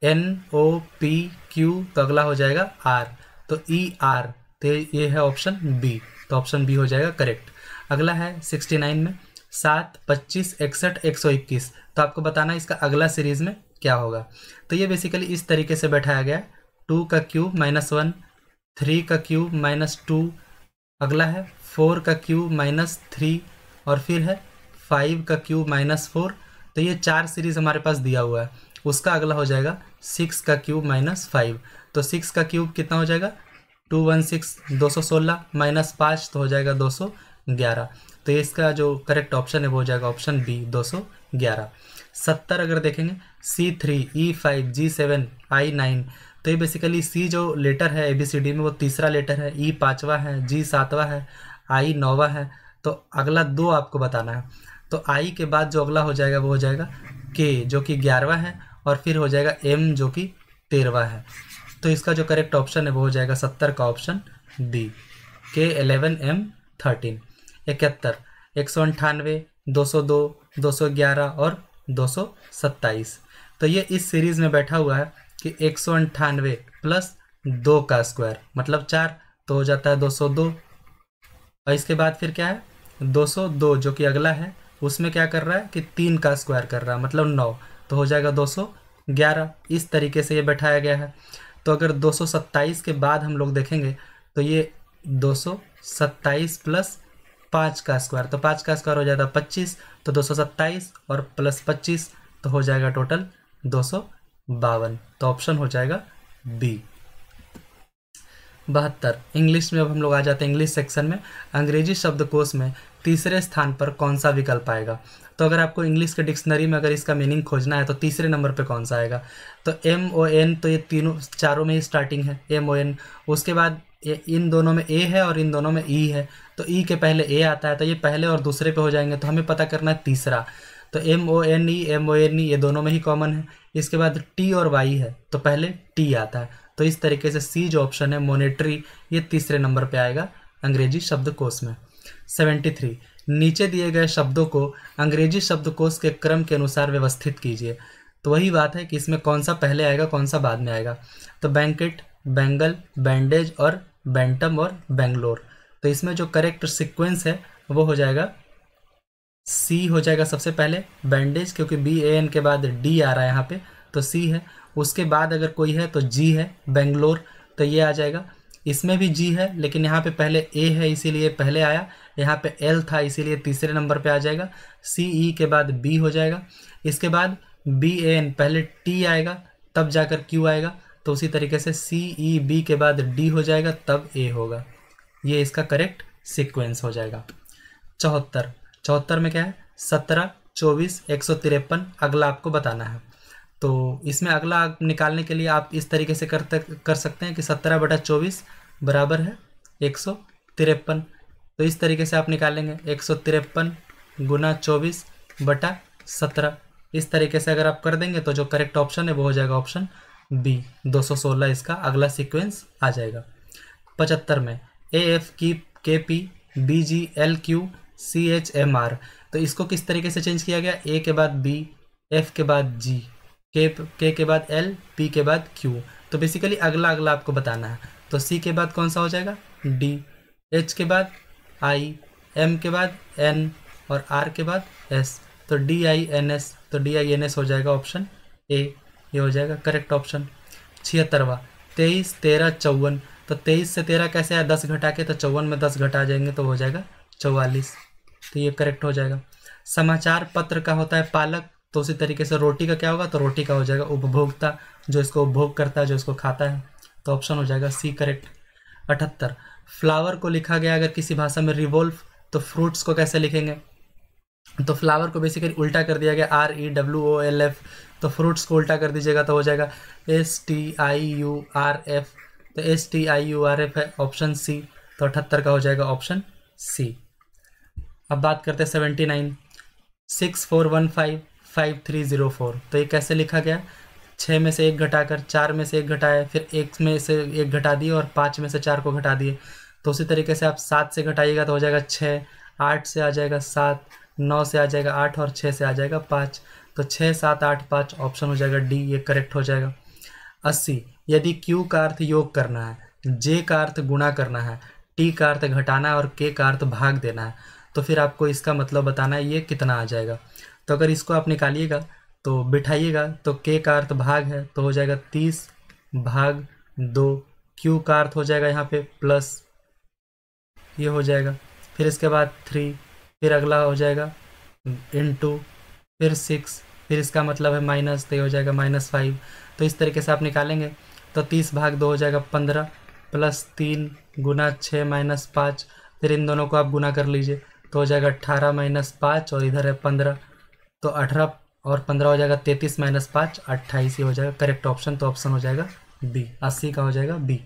NOPQ, तो अगला हो जाएगा R, तो ER, तो ये है ऑप्शन B, तो ऑप्शन B हो जाएगा करेक्ट। अगला है 69 में 7, 25, 61, 121। तो आपको बताना है इसका अगला सीरीज में क्या होगा। तो ये बेसिकली इस तरीके से बैठाया गया, 2 का क्यूब -1, 3 का क्यूब -2, अगला है 4 का क्यूब -3, और फिर है 5 का क्यूब -4। तो ये 4 सीरीज हमारे पास दिया हुआ है। उसका अगला हो जाएगा 6 का क्यूब -5। तो 6 का क्यूब कितना हो जाएगा, 216, 216 -5 तो हो जाएगा 211। तो इसका जो करेक्ट ऑप्शन है वो हो जाएगा ऑप्शन बी, 211। 70 अगर देखेंगे C3, E5, G7, I9। तो ये बेसिकली C जो लेटर है ABCD में वो तीसरा लेटर है, E 5वां है, G 7वां है, I 9वां है। तो अगला 2 आपको बताना है। तो I के बाद जो अगला हो जाएगा वो हो जाएगा K जो कि 11वां है, और फिर हो जाएगा M जो कि 13वां है। तो इसका जो करेक्ट ऑप्शन है वो हो जाएगा 70 का ऑप्शन B, K11 M 13। 71, 198, 202, 211 और 227। तो ये इस सीरीज में बैठा हुआ है कि 198 प्लस 2 का स्क्वायर मतलब 4, तो हो जाता है 202। और इसके बाद फिर क्या है 202 जो कि अगला है, उसमें क्या कर रहा है कि 3 का स्क्वायर कर रहा है मतलब 9, तो हो जाएगा 211। इस तरीके से ये बैठाया गया है। तो अगर 227 के बाद हम लोग देखेंगे तो ये 227 प्लस 5 का स्क्वायर, तो 5 का स्क्वायर हो जाता है 25, तो 227 और प्लस 25 तो हो जाएगा टोटल 252। तो ऑप्शन हो जाएगा बी। 72, इंग्लिश में अब हम लोग आ जाते हैं इंग्लिश सेक्शन में। अंग्रेजी शब्दकोश में तीसरे स्थान पर कौन सा विकल्प आएगा? तो अगर आपको इंग्लिश के डिक्शनरी में अगर इसका मीनिंग खोजना है तो तीसरे नंबर पे कौन सा आएगा? तो MON, तो ये चारों में ही स्टार्टिंग है MON। उसके बाद इन दोनों में A है और इन दोनों में E है, तो E के पहले A आता है, तो ये पहले और दूसरे पे हो जाएंगे। तो हमें पता करना है तीसरा, तो MONE ये दोनों में ही कॉमन है। इसके बाद T और Y है, तो पहले T आता है। तो इस तरीके से C जो ऑप्शन है मोनेटरी, ये तीसरे नंबर पे आएगा अंग्रेजी शब्दकोश में। 73, नीचे दिए गए शब्दों को अंग्रेजी शब्दकोश के क्रम के अनुसार व्यवस्थित कीजिए। तो वही बात है कि इसमें कौन सा पहले आएगा कौन सा बाद में आएगा। तो बैंकेट, बेंगल, बैंडेज और बैंटम और बेंगलोर। तो इसमें जो करेक्ट सीक्वेंस है वो हो जाएगा सी हो जाएगा सबसे पहले, बैंडेज, क्योंकि BAN के बाद D आ रहा है यहाँ पे, तो C है। उसके बाद अगर कोई है तो G है, बेंगलोर, तो ये आ जाएगा। इसमें भी G है लेकिन यहाँ पे पहले A है इसीलिए पहले आया, यहाँ पे L था इसीलिए तीसरे नंबर पे आ जाएगा। CE के बाद B हो जाएगा। इसके बाद BAN पहले T आएगा तब जाकर Q आएगा, तो उसी तरीके से CEB के बाद D हो जाएगा तब A होगा। ये इसका करेक्ट सीक्वेंस हो जाएगा। 74 में क्या है, 17, 24, 153, अगला आपको बताना है। तो इसमें अगला निकालने के लिए आप इस तरीके से कर सकते हैं कि 17/24 बराबर है 153। तो इस तरीके से आप निकालेंगे 153 गुना 24/17। इस तरीके से अगर आप कर देंगे तो जो करेक्ट ऑप्शन है वो हो जाएगा ऑप्शन B, 216 इसका अगला सीक्वेंस आ जाएगा। 75 में AF की KP BG LQ CHMR। तो इसको किस तरीके से चेंज किया गया, A के बाद B, F के बाद G, K के बाद L, P के बाद Q। तो बेसिकली अगला आपको बताना है। तो C के बाद कौन सा हो जाएगा, D, H के बाद I, M के बाद N और R के बाद S। तो DINS, तो DINS हो जाएगा ऑप्शन A, ये हो जाएगा करेक्ट ऑप्शन। 76वां 23, 13, 54। तो 23 से 13 कैसे आया, 10 घटा के, तो 54 में 10 घटा जाएंगे तो हो जाएगा 44। तो ये करेक्ट हो जाएगा। समाचार पत्र का होता है पालक, तो उसी तरीके से रोटी का क्या होगा, तो रोटी का हो जाएगा उपभोक्ता, जो इसको उपभोग करता है, जो इसको खाता है। तो ऑप्शन हो जाएगा C करेक्ट। 78, फ्लावर को लिखा गया अगर किसी भाषा में रिवोल्व, तो फ्रूट्स को कैसे लिखेंगे। तो फ्लावर को बेसिकली उल्टा कर दिया गया REWOLF, तो फ्रूट्स को उल्टा कर दीजिएगा तो हो जाएगा STIURF। तो STIURF है ऑप्शन C। तो 78 का हो जाएगा ऑप्शन C। अब बात करते हैं 79, 64155304। तो ये कैसे लिखा गया, 6 में से 1 घटाकर 4 में से 1 घटाए, फिर 1 में से 1 घटा दिए और 5 में से 4 को घटा दिए। तो उसी तरीके से आप 7 से घटाइएगा तो हो जाएगा 6, 8 से आ जाएगा 7, 9 से आ जाएगा 8 और 6 से आ जाएगा 5। तो 6, 7, 8, 5 ऑप्शन हो जाएगा D, ये करेक्ट हो जाएगा। 80, यदि Q का अर्थ योग करना है, J का अर्थ गुणा करना है, T का अर्थ घटाना है और K का अर्थ भाग देना है, तो फिर आपको इसका मतलब बताना है ये कितना आ जाएगा। तो अगर इसको आप निकालिएगा तो बिठाइएगा, तो K का अर्थ भाग है तो हो जाएगा 30/2। Q का अर्थ हो जाएगा यहाँ पे प्लस, ये हो जाएगा। फिर इसके बाद 3, फिर अगला हो जाएगा इनटू, फिर 6, फिर इसका मतलब है माइनस, तो ये हो जाएगा -5। तो इस तरीके से आप निकालेंगे तो 30/2 हो जाएगा 15, प्लस 3 गुना 6 माइनस 5, फिर इन दोनों को आप गुना कर लीजिए तो हो जाएगा 18 - 5 और इधर है 15, तो 18 और 15 हो जाएगा 33 - 5, 28 ही हो जाएगा करेक्ट ऑप्शन। तो ऑप्शन हो जाएगा B, 80 का हो जाएगा B।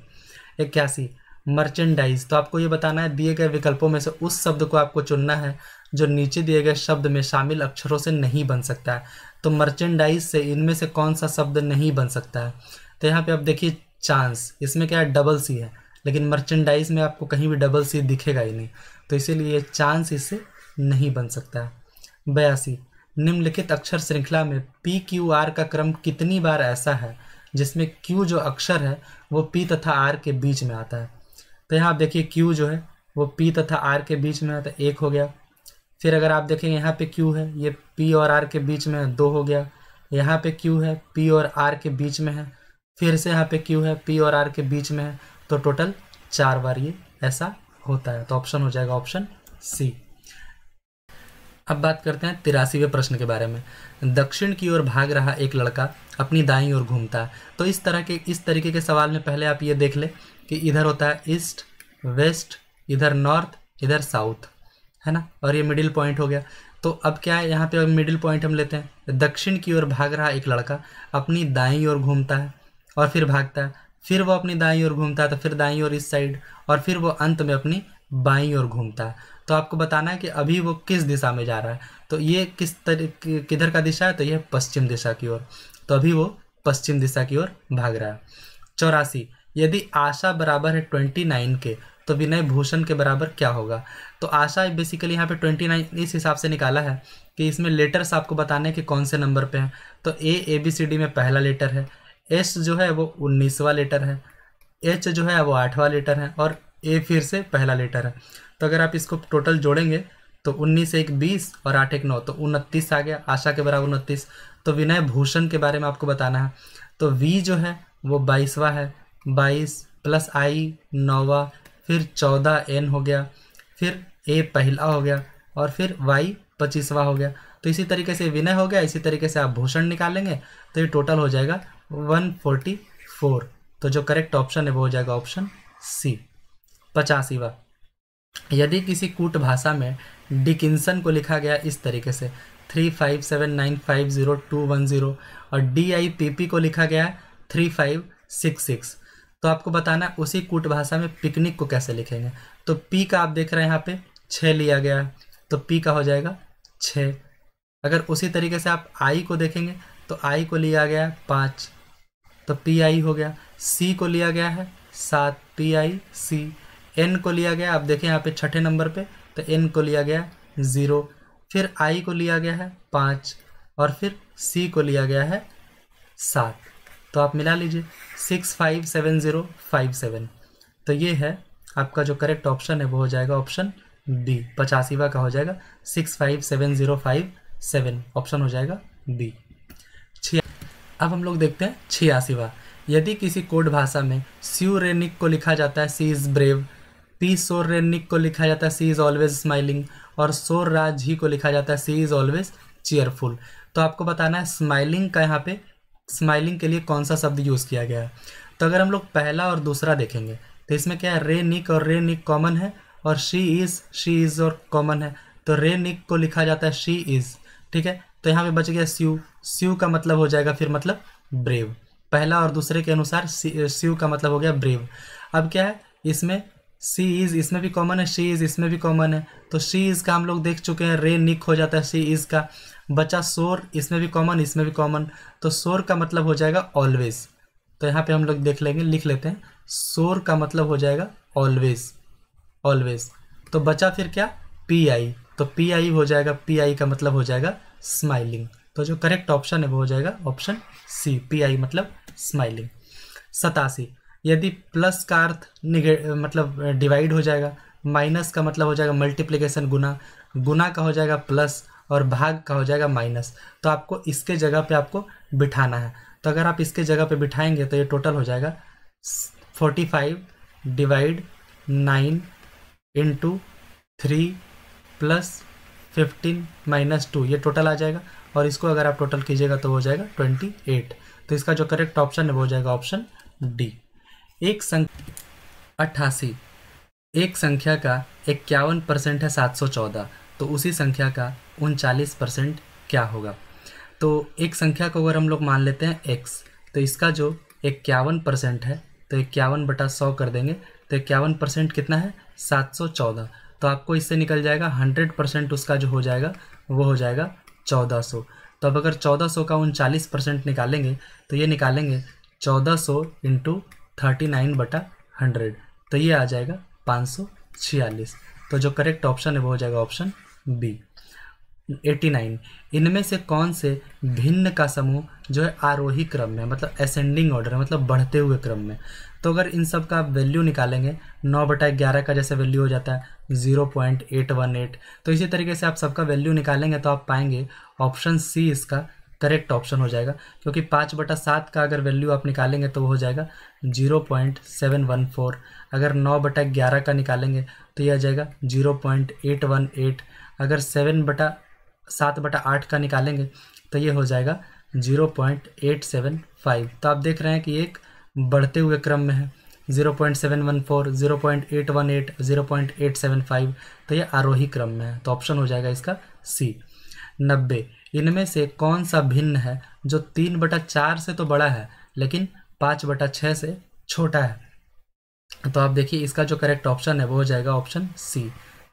81, मर्चेंडाइज। तो आपको ये बताना है दिए गए विकल्पों में से उस शब्द को आपको चुनना है जो नीचे दिए गए शब्द में शामिल अक्षरों से नहीं बन सकता है। तो मर्चेंडाइज से इनमें से कौन सा शब्द नहीं बन सकता है। तो यहाँ पे आप देखिए चांस, इसमें क्या है डबल C है, लेकिन मर्चेंडाइज में आपको कहीं भी डबल C दिखेगा ही नहीं, तो इसीलिए चांस इससे नहीं बन सकता है। 82, निम्नलिखित अक्षर श्रृंखला में PQR का क्रम कितनी बार ऐसा है जिसमें Q जो अक्षर है वो P तथा R के बीच में आता है। तो यहाँ आप देखिए Q जो है वो P तथा R के बीच में आता है, 1 हो गया। फिर अगर आप देखेंगे यहाँ पे Q है, ये P और R के बीच में है, 2 हो गया। यहाँ पे Q है, P और R के बीच में है, फिर से यहाँ पे Q है, P और R के बीच में है, तो टोटल 4 बार ये ऐसा होता है। तो ऑप्शन हो जाएगा ऑप्शन C। अब बात करते हैं 83वें प्रश्न के बारे में। दक्षिण की ओर भाग रहा एक लड़का अपनी दाईं ओर घूमता है। तो इस तरीके के सवाल में पहले आप ये देख ले कि इधर होता है ईस्ट, वेस्ट, इधर नॉर्थ, इधर साउथ, है ना, और ये मिडिल पॉइंट हो गया। तो अब क्या है, यहाँ पे मिडिल पॉइंट हम लेते हैं। दक्षिण की ओर भाग रहा एक लड़का अपनी दाईं ओर घूमता है और फिर भागता है, फिर वो अपनी दाईं ओर घूमता है, तो फिर दाईं ओर इस साइड, और फिर वो अंत में अपनी बाईं ओर घूमता है। तो आपको बताना है कि अभी वो किस दिशा में जा रहा है। तो ये किधर का दिशा है, तो ये पश्चिम दिशा की ओर। तो अभी वो पश्चिम दिशा की ओर भाग रहा है। 84, यदि आशा बराबर है 29 के तो विनय भूषण के बराबर क्या होगा। तो आशा बेसिकली यहाँ पे 29 इस हिसाब से निकाला है कि इसमें लेटर्स आपको बताने कि कौन से नंबर पे हैं। तो ABCD में पहला लेटर है, S जो है वो 19वां लेटर है, H जो है वो 8वां लेटर है और A फिर से पहला लेटर है। तो अगर आप इसको टोटल जोड़ेंगे तो 19 एक 20 और 8 एक 9, तो 29 आ गया। आशा के बराबर 29। तो विनय भूषण के बारे में आपको बताना है। तो V जो है वो 22वां है, 22 प्लस I 9वां, फिर 14 N हो गया, फिर A पहला हो गया और फिर Y 25वां हो गया। तो इसी तरीके से विनय हो गया, इसी तरीके से आप भूषण निकालेंगे तो ये टोटल हो जाएगा 144। तो जो करेक्ट ऑप्शन है वो हो जाएगा ऑप्शन C। 85वां, यदि किसी कूट भाषा में डिकिंसन को लिखा गया इस तरीके से 3579502110 और DIPP को लिखा गया 3566, तो आपको बताना है उसी कूट भाषा में पिकनिक को कैसे लिखेंगे। तो P का आप देख रहे हैं यहाँ पे 6 लिया गया है, तो P का हो जाएगा 6। अगर उसी तरीके से आप I को देखेंगे तो I को लिया गया है 5, तो PI हो गया। C को लिया गया है 7, PIC। N को लिया गया, आप देखें यहाँ पे छठे नंबर पे, तो N को लिया गया 0, फिर I को लिया गया है 5 और फिर C को लिया गया है 7। तो आप मिला लीजिए 657057। तो ये है आपका जो करेक्ट ऑप्शन है वो हो जाएगा ऑप्शन B। 85वां का हो जाएगा 657057, ऑप्शन हो जाएगा B। अब हम लोग देखते हैं 86वां, यदि किसी कोड भाषा में स्यू रेनिक को लिखा जाता है सी इज ब्रेव, पी सोर रेनिक को लिखा जाता है सी इज ऑलवेज स्माइलिंग और सोर राज ही को लिखा जाता है सी इज ऑलवेज चीयरफुल, तो आपको बताना है स्माइलिंग का यहाँ पे स्माइलिंग के लिए कौन सा शब्द यूज़ किया गया है। तो अगर हम लोग पहला और दूसरा देखेंगे तो इसमें क्या है, रे निक और रे निक कॉमन है और शी इज़ और कॉमन है, तो रे निक को लिखा जाता है शी इज़, ठीक है। तो यहाँ पे बच गया स्यू, स्यू का मतलब हो जाएगा फिर मतलब ब्रेव। पहला और दूसरे के अनुसार स्यू का मतलब हो गया ब्रेव। अब क्या है, इसमें सी इज़ इसमें भी कॉमन है, शी इज़ इसमें भी कॉमन है, तो शी इज़ का हम लोग देख चुके हैं, रे निक हो जाता है शी इज़ का। बचा सोर, इसमें भी कॉमन इसमें भी कॉमन, तो सोर का मतलब हो जाएगा ऑलवेज। तो यहाँ पे हम लोग देख लेंगे, लिख लेते हैं, सोर का मतलब हो जाएगा ऑलवेज, ऑलवेज। तो बचा फिर क्या, पी आई, तो पी आई हो जाएगा, पी आई का मतलब हो जाएगा स्माइलिंग। तो जो करेक्ट ऑप्शन है वो हो जाएगा ऑप्शन सी, पी आई मतलब स्माइलिंग। 87, यदि प्लस का अर्थ मतलब डिवाइड हो जाएगा, माइनस का मतलब हो जाएगा मल्टीप्लिकेशन गुना, गुना का हो जाएगा प्लस और भाग का हो जाएगा माइनस, तो आपको इसके जगह पे आपको बिठाना है। तो अगर आप इसके जगह पे बिठाएंगे तो ये टोटल हो जाएगा 45 डिवाइड 9 इंटू 3 प्लस 15 माइनस 2, ये टोटल आ जाएगा और इसको अगर आप टोटल कीजिएगा तो हो जाएगा 28। तो इसका जो करेक्ट ऑप्शन है वो हो जाएगा ऑप्शन डी। 88, एक संख्या का 51% है 714, तो उसी संख्या का 39% क्या होगा। तो एक संख्या को अगर हम लोग मान लेते हैं x, तो इसका जो 51% है तो 51/100 कर देंगे, तो 51% कितना है 714, तो आपको इससे निकल जाएगा 100% उसका जो हो जाएगा वो हो जाएगा 1400। तो अब अगर 1400 का 39% निकालेंगे तो ये निकालेंगे 1400 इंटू 39/100, तो ये आ जाएगा 546। तो जो करेक्ट ऑप्शन है वो हो जाएगा ऑप्शन बी। 89, इनमें से कौन से भिन्न का समूह जो है आरोही क्रम में, मतलब असेंडिंग ऑर्डर है, मतलब बढ़ते हुए क्रम में। तो अगर इन सब का आप वैल्यू निकालेंगे, 9/11 का जैसे वैल्यू हो जाता है 0.818, तो इसी तरीके से आप सबका वैल्यू निकालेंगे तो आप पाएंगे ऑप्शन सी इसका करेक्ट ऑप्शन हो जाएगा, क्योंकि 5/7 का अगर वैल्यू आप निकालेंगे तो वो हो जाएगा 0.714, अगर 9/11 का निकालेंगे तो ये आ जाएगा 0.818, अगर 7/8 का निकालेंगे तो ये हो जाएगा 0.875। तो आप देख रहे हैं कि एक बढ़ते हुए क्रम में है, 0.714, 0.818, 0.875, तो ये आरोही क्रम में है, तो ऑप्शन हो जाएगा इसका सी। 90, इनमें से कौन सा भिन्न है जो 3/4 से तो बड़ा है लेकिन 5/6 से छोटा है। तो आप देखिए इसका जो करेक्ट ऑप्शन है वो हो जाएगा ऑप्शन सी।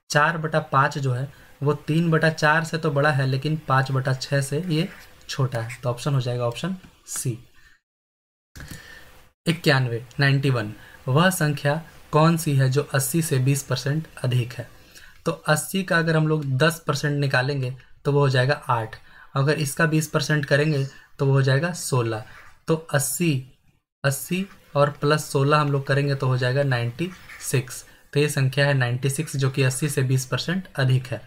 4/5 जो है वो 3/4 से तो बड़ा है लेकिन 5/6 से ये छोटा है, तो ऑप्शन हो जाएगा ऑप्शन सी। 91, वह संख्या कौन सी है जो 80 से 20% अधिक है। तो 80 का अगर हम लोग 10% निकालेंगे तो वो हो जाएगा 8, अगर इसका 20% करेंगे तो वो हो जाएगा 16। तो 80 और प्लस 16 हम लोग करेंगे तो हो जाएगा 96। तो ये संख्या है 96 जो कि 80 से 20% अधिक है।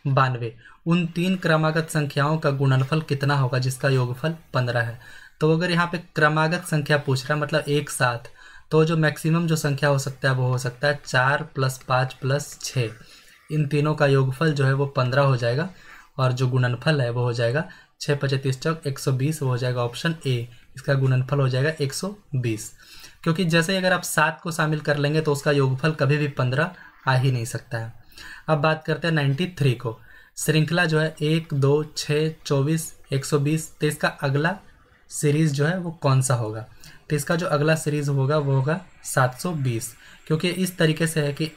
92, उन तीन क्रमागत संख्याओं का गुणनफल कितना होगा जिसका योगफल 15 है। तो अगर यहाँ पे क्रमागत संख्या पूछ रहा है मतलब एक साथ, तो जो मैक्सिमम जो संख्या हो सकता है वो हो सकता है 4 + 5 + 6। इन तीनों का योगफल जो है वो 15 हो जाएगा और जो गुणनफल है वो हो जाएगा 6 × 25 = 120, वो हो जाएगा ऑप्शन ए। इसका गुणनफल हो जाएगा 120, क्योंकि जैसे ही अगर आप 7 को शामिल कर लेंगे तो उसका योगफल कभी भी 15 आ ही नहीं सकता है। अब बात करते हैं 93 को। श्रृंखला जो है 1, 2, 6, 24, 120, तो इसका अगला सीरीज़ जो है वो कौन सा होगा। तो इसका जो अगला सीरीज़ होगा वो होगा 720, क्योंकि इस तरीके से है कि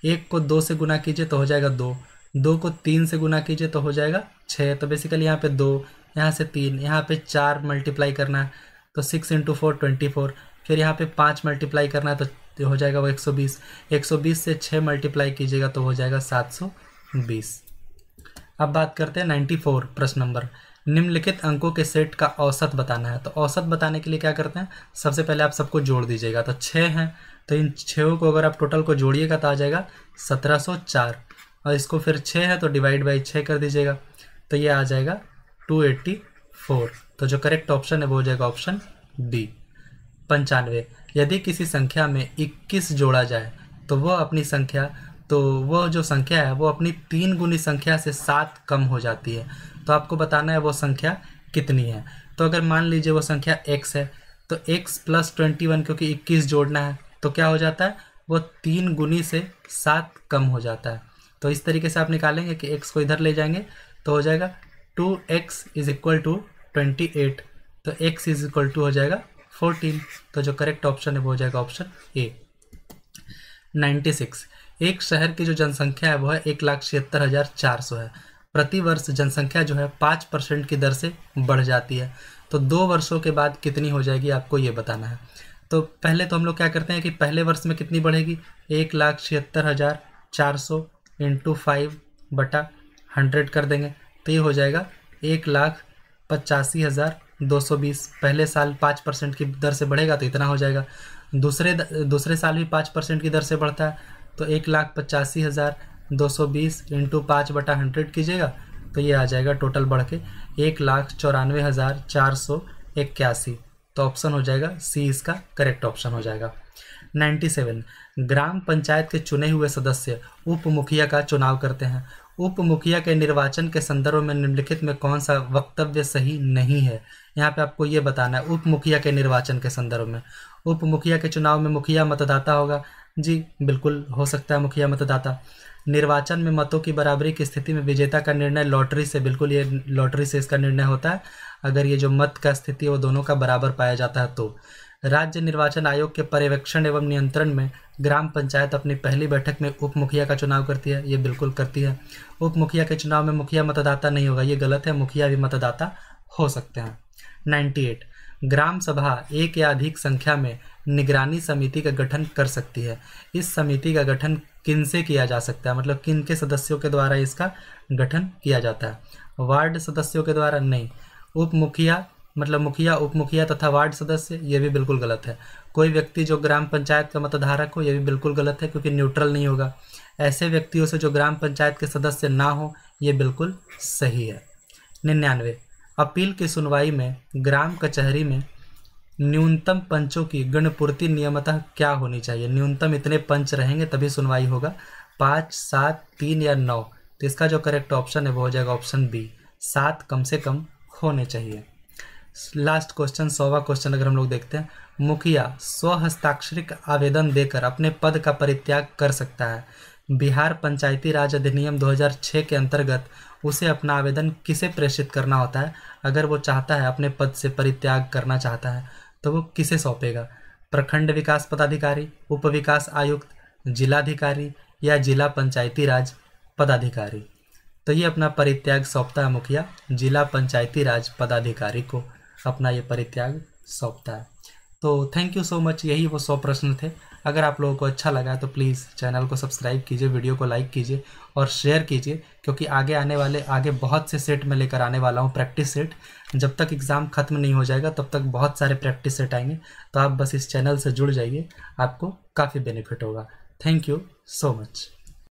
1 को 2 से गुना कीजिए तो हो जाएगा 2, 2 को 3 से गुना कीजिए तो हो जाएगा 6। तो बेसिकली यहाँ पे 2, यहाँ से 3, यहाँ पे 4 मल्टीप्लाई करना है तो 6 × 4 24, फिर यहाँ पे 5 मल्टीप्लाई करना है तो हो जाएगा वो 120, 120 से 6 मल्टीप्लाई कीजिएगा तो हो जाएगा 720। अब बात करते हैं 94 प्रश्न नंबर। निम्नलिखित अंकों के सेट का औसत बताना है। तो औसत बताने के लिए क्या करते हैं, सबसे पहले आप सबको जोड़ दीजिएगा। तो 6 हैं तो इन 6 को अगर आप टोटल को जोड़िएगा तो आ जाएगा 1704, और इसको फिर 6 है तो डिवाइड बाई 6 कर दीजिएगा तो ये आ जाएगा 284। तो जो करेक्ट ऑप्शन है वो हो जाएगा ऑप्शन बी। 95, यदि किसी संख्या में 21 जोड़ा जाए तो वह जो संख्या है वो अपनी 3 गुनी संख्या से 7 कम हो जाती है। तो आपको बताना है वो संख्या कितनी है। तो अगर मान लीजिए वो संख्या x है तो x + 21, क्योंकि 21 जोड़ना है तो क्या हो जाता है वो 3 गुनी से 7 कम हो जाता है। तो इस तरीके से आप निकालेंगे कि x को इधर ले जाएंगे तो हो जाएगा 2x = 28, तो x = हो जाएगा 14। तो जो करेक्ट ऑप्शन है वो हो जाएगा ऑप्शन ए। 96, एक शहर की जो जनसंख्या है वो है 1,76,400 है। प्रति वर्ष जनसंख्या जो है 5% की दर से बढ़ जाती है। तो 2 वर्षों के बाद कितनी हो जाएगी आपको ये बताना है। तो पहले तो हम लोग क्या करते हैं कि पहले वर्ष में कितनी बढ़ेगी, 1,76,400 × 5/100 कर देंगे तो ये हो जाएगा 1,85,220। पहले साल 5% की दर से बढ़ेगा तो इतना हो जाएगा। दूसरे साल भी 5% की दर से बढ़ता है तो 1,85,220 × 5/100 कीजिएगा तो ये आ जाएगा टोटल बढ़ के 1,94,481। तो ऑप्शन हो जाएगा सी, इसका करेक्ट ऑप्शन हो जाएगा। 97, ग्राम पंचायत के चुने हुए सदस्य उप मुखिया का चुनाव करते हैं। उप मुखिया के निर्वाचन के संदर्भ में निम्नलिखित में कौन सा वक्तव्य सही नहीं है। यहाँ पे आपको ये बताना है उप मुखिया के निर्वाचन के संदर्भ में। उप मुखिया के चुनाव में मुखिया मतदाता होगा, जी बिल्कुल हो सकता है मुखिया मतदाता। निर्वाचन में मतों की बराबरी की स्थिति में विजेता का निर्णय लॉटरी से, बिल्कुल ये लॉटरी से इसका निर्णय होता है अगर ये जो मत का स्थिति है वो दोनों का बराबर पाया जाता है तो। राज्य निर्वाचन आयोग के पर्यवेक्षण एवं नियंत्रण में ग्राम पंचायत अपनी पहली बैठक में उप मुखिया का चुनाव करती है, ये बिल्कुल करती है। उप मुखिया के चुनाव में मुखिया मतदाता नहीं होगा, ये गलत है, मुखिया भी मतदाता हो सकते हैं। 98, ग्राम सभा एक या अधिक संख्या में निगरानी समिति का गठन कर सकती है। इस समिति का गठन किनसे किया जा सकता है, मतलब किन के सदस्यों के द्वारा इसका गठन किया जाता है। वार्ड सदस्यों के द्वारा नहीं। उप मुखिया मतलब मुखिया, उप मुखिया तथा वार्ड सदस्य, ये भी बिल्कुल गलत है। कोई व्यक्ति जो ग्राम पंचायत का मतधारक हो, ये भी बिल्कुल गलत है क्योंकि न्यूट्रल नहीं होगा। ऐसे व्यक्तियों से जो ग्राम पंचायत के सदस्य ना हो, ये बिल्कुल सही है। 99, अपील की सुनवाई में ग्राम कचहरी में न्यूनतम पंचों की गणपूर्ति नियमतः क्या होनी चाहिए। न्यूनतम इतने पंच रहेंगे तभी सुनवाई होगा, 5, 7, 3 या 9। तो इसका जो करेक्ट ऑप्शन है वो हो जाएगा ऑप्शन बी, 7 कम से कम होने चाहिए। लास्ट क्वेश्चन, 100वां क्वेश्चन अगर हम लोग देखते हैं, मुखिया स्वहस्ताक्षरित आवेदन देकर अपने पद का परित्याग कर सकता है। बिहार पंचायती राज अधिनियम 2006 के अंतर्गत उसे अपना आवेदन किसे प्रेषित करना होता है अगर वो चाहता है अपने पद से परित्याग करना चाहता है, तो वो किसे सौंपेगा। प्रखंड विकास पदाधिकारी, उप विकास आयुक्त, जिलाधिकारी या जिला पंचायती राज पदाधिकारी। तो ये अपना परित्याग सौंपता है मुखिया जिला पंचायती राज पदाधिकारी को, अपना ये परित्याग सौंपता है। तो थैंक यू सो मच, यही वो 100 प्रश्न थे। अगर आप लोगों को अच्छा लगा तो प्लीज़ चैनल को सब्सक्राइब कीजिए, वीडियो को लाइक कीजिए और शेयर कीजिए, क्योंकि आगे बहुत से सेट में लेकर आने वाला हूँ, प्रैक्टिस सेट। जब तक एग्ज़ाम ख़त्म नहीं हो जाएगा तब तक बहुत सारे प्रैक्टिस सेट आएंगे। तो आप बस इस चैनल से जुड़ जाइए, आपको काफ़ी बेनिफिट होगा। Thank you so much.